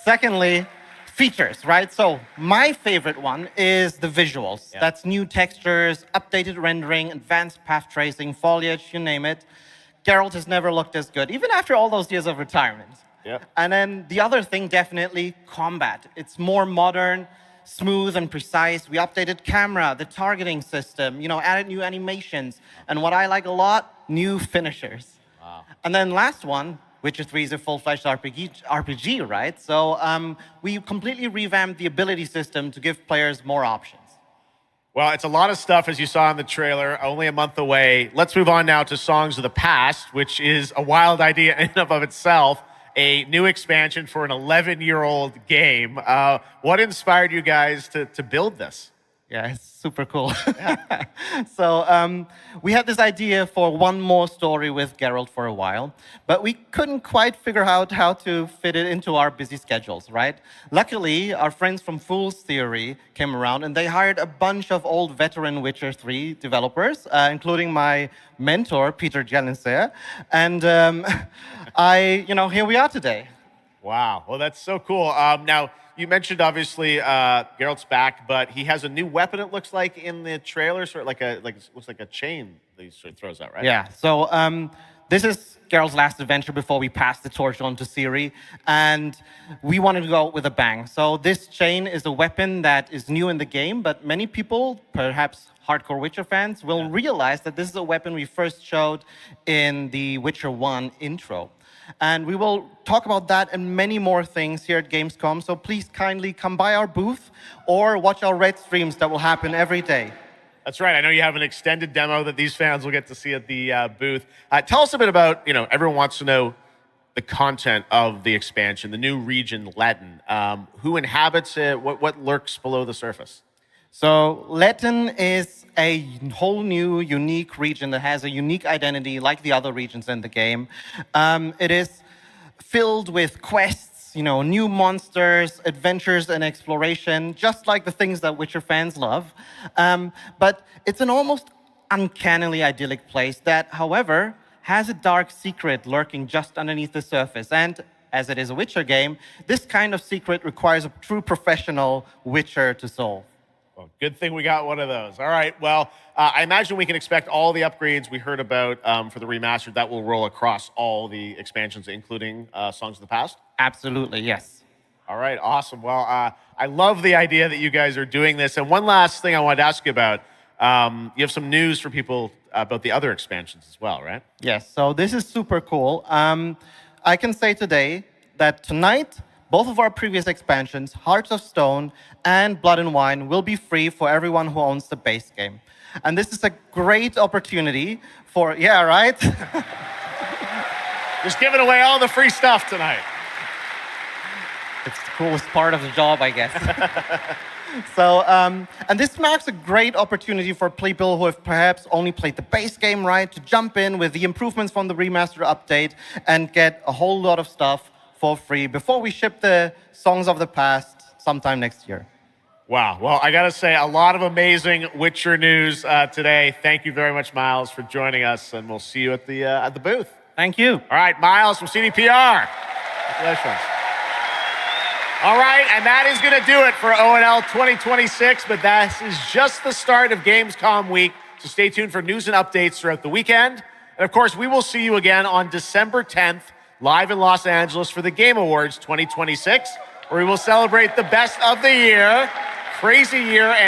Secondly, features, right? So my favorite one is the visuals. Yeah. That's new textures, updated rendering, advanced path tracing, foliage, you name it. Geralt has never looked as good, even after all those years of retirement. Yeah. And then the other thing, definitely combat. It's more modern, smooth and precise. We updated camera, the targeting system, added new animations. And what I like a lot, new finishers. Wow. And then last one, Witcher 3 is a full-fledged RPG, right? So we completely revamped the ability system to give players more options. Well, it's a lot of stuff, as you saw in the trailer, only a month away. Let's move on now to Songs of the Past, which is a wild idea in and of itself, a new expansion for an 11-year-old game. What inspired you guys to build this? Yeah, it's super cool. So we had this idea for one more story with Geralt for a while, but we couldn't quite figure out how to fit it into our busy schedules, right? Luckily, our friends from Fool's Theory came around and they hired a bunch of old veteran Witcher 3 developers, including my mentor, Peter Jelenser. And here we are today. Wow, well, that's so cool. Now, you mentioned, obviously, Geralt's back, but he has a new weapon, it looks like, in the trailer, sort of looks like a chain that he sort of throws out, right? Yeah, so this is Geralt's last adventure before we pass the torch on to Ciri, and we wanted to go out with a bang. So this chain is a weapon that is new in the game, but many people, perhaps hardcore Witcher fans, will realize that this is a weapon we first showed in the Witcher 1 intro. And we will talk about that and many more things here at Gamescom, so please kindly come by our booth or watch our Red streams that will happen every day. That's right. I know you have an extended demo that these fans will get to see at the booth. Tell us a bit about, everyone wants to know the content of the expansion, the new region, Letton. Who inhabits it? What lurks below the surface? So Letton is a whole new, unique region that has a unique identity like the other regions in the game. It is filled with quests, new monsters, adventures, and exploration, just like the things that Witcher fans love. But it's an almost uncannily idyllic place that, however, has a dark secret lurking just underneath the surface. And as it is a Witcher game, this kind of secret requires a true professional Witcher to solve. Well, good thing we got one of those. All right, well, I imagine we can expect all the upgrades we heard about for the remastered. That will roll across all the expansions, including Songs of the Past? Absolutely, yes. All right, awesome. Well, I love the idea that you guys are doing this. And one last thing I wanted to ask you about. You have some news for people about the other expansions as well, right? Yes, so this is super cool. I can say today that tonight, both of our previous expansions, Hearts of Stone and Blood and Wine, will be free for everyone who owns the base game. And this is a great opportunity for, yeah, right? Just giving away all the free stuff tonight. It's the coolest part of the job, I guess. So, and this marks a great opportunity for people who have perhaps only played the base game, right, to jump in with the improvements from the remaster update and get a whole lot of stuff for free before we ship the Songs of the Past sometime next year. Wow. Well, I got to say, a lot of amazing Witcher news today. Thank you very much, Miles, for joining us, and we'll see you at the booth. Thank you. All right, Miles from CDPR. Congratulations. All right, and that is going to do it for ONL 2026, but that is just the start of Gamescom week, so stay tuned for news and updates throughout the weekend. And of course, we will see you again on December 10th, live in Los Angeles for the Game Awards 2026, where we will celebrate the best of the year, crazy year.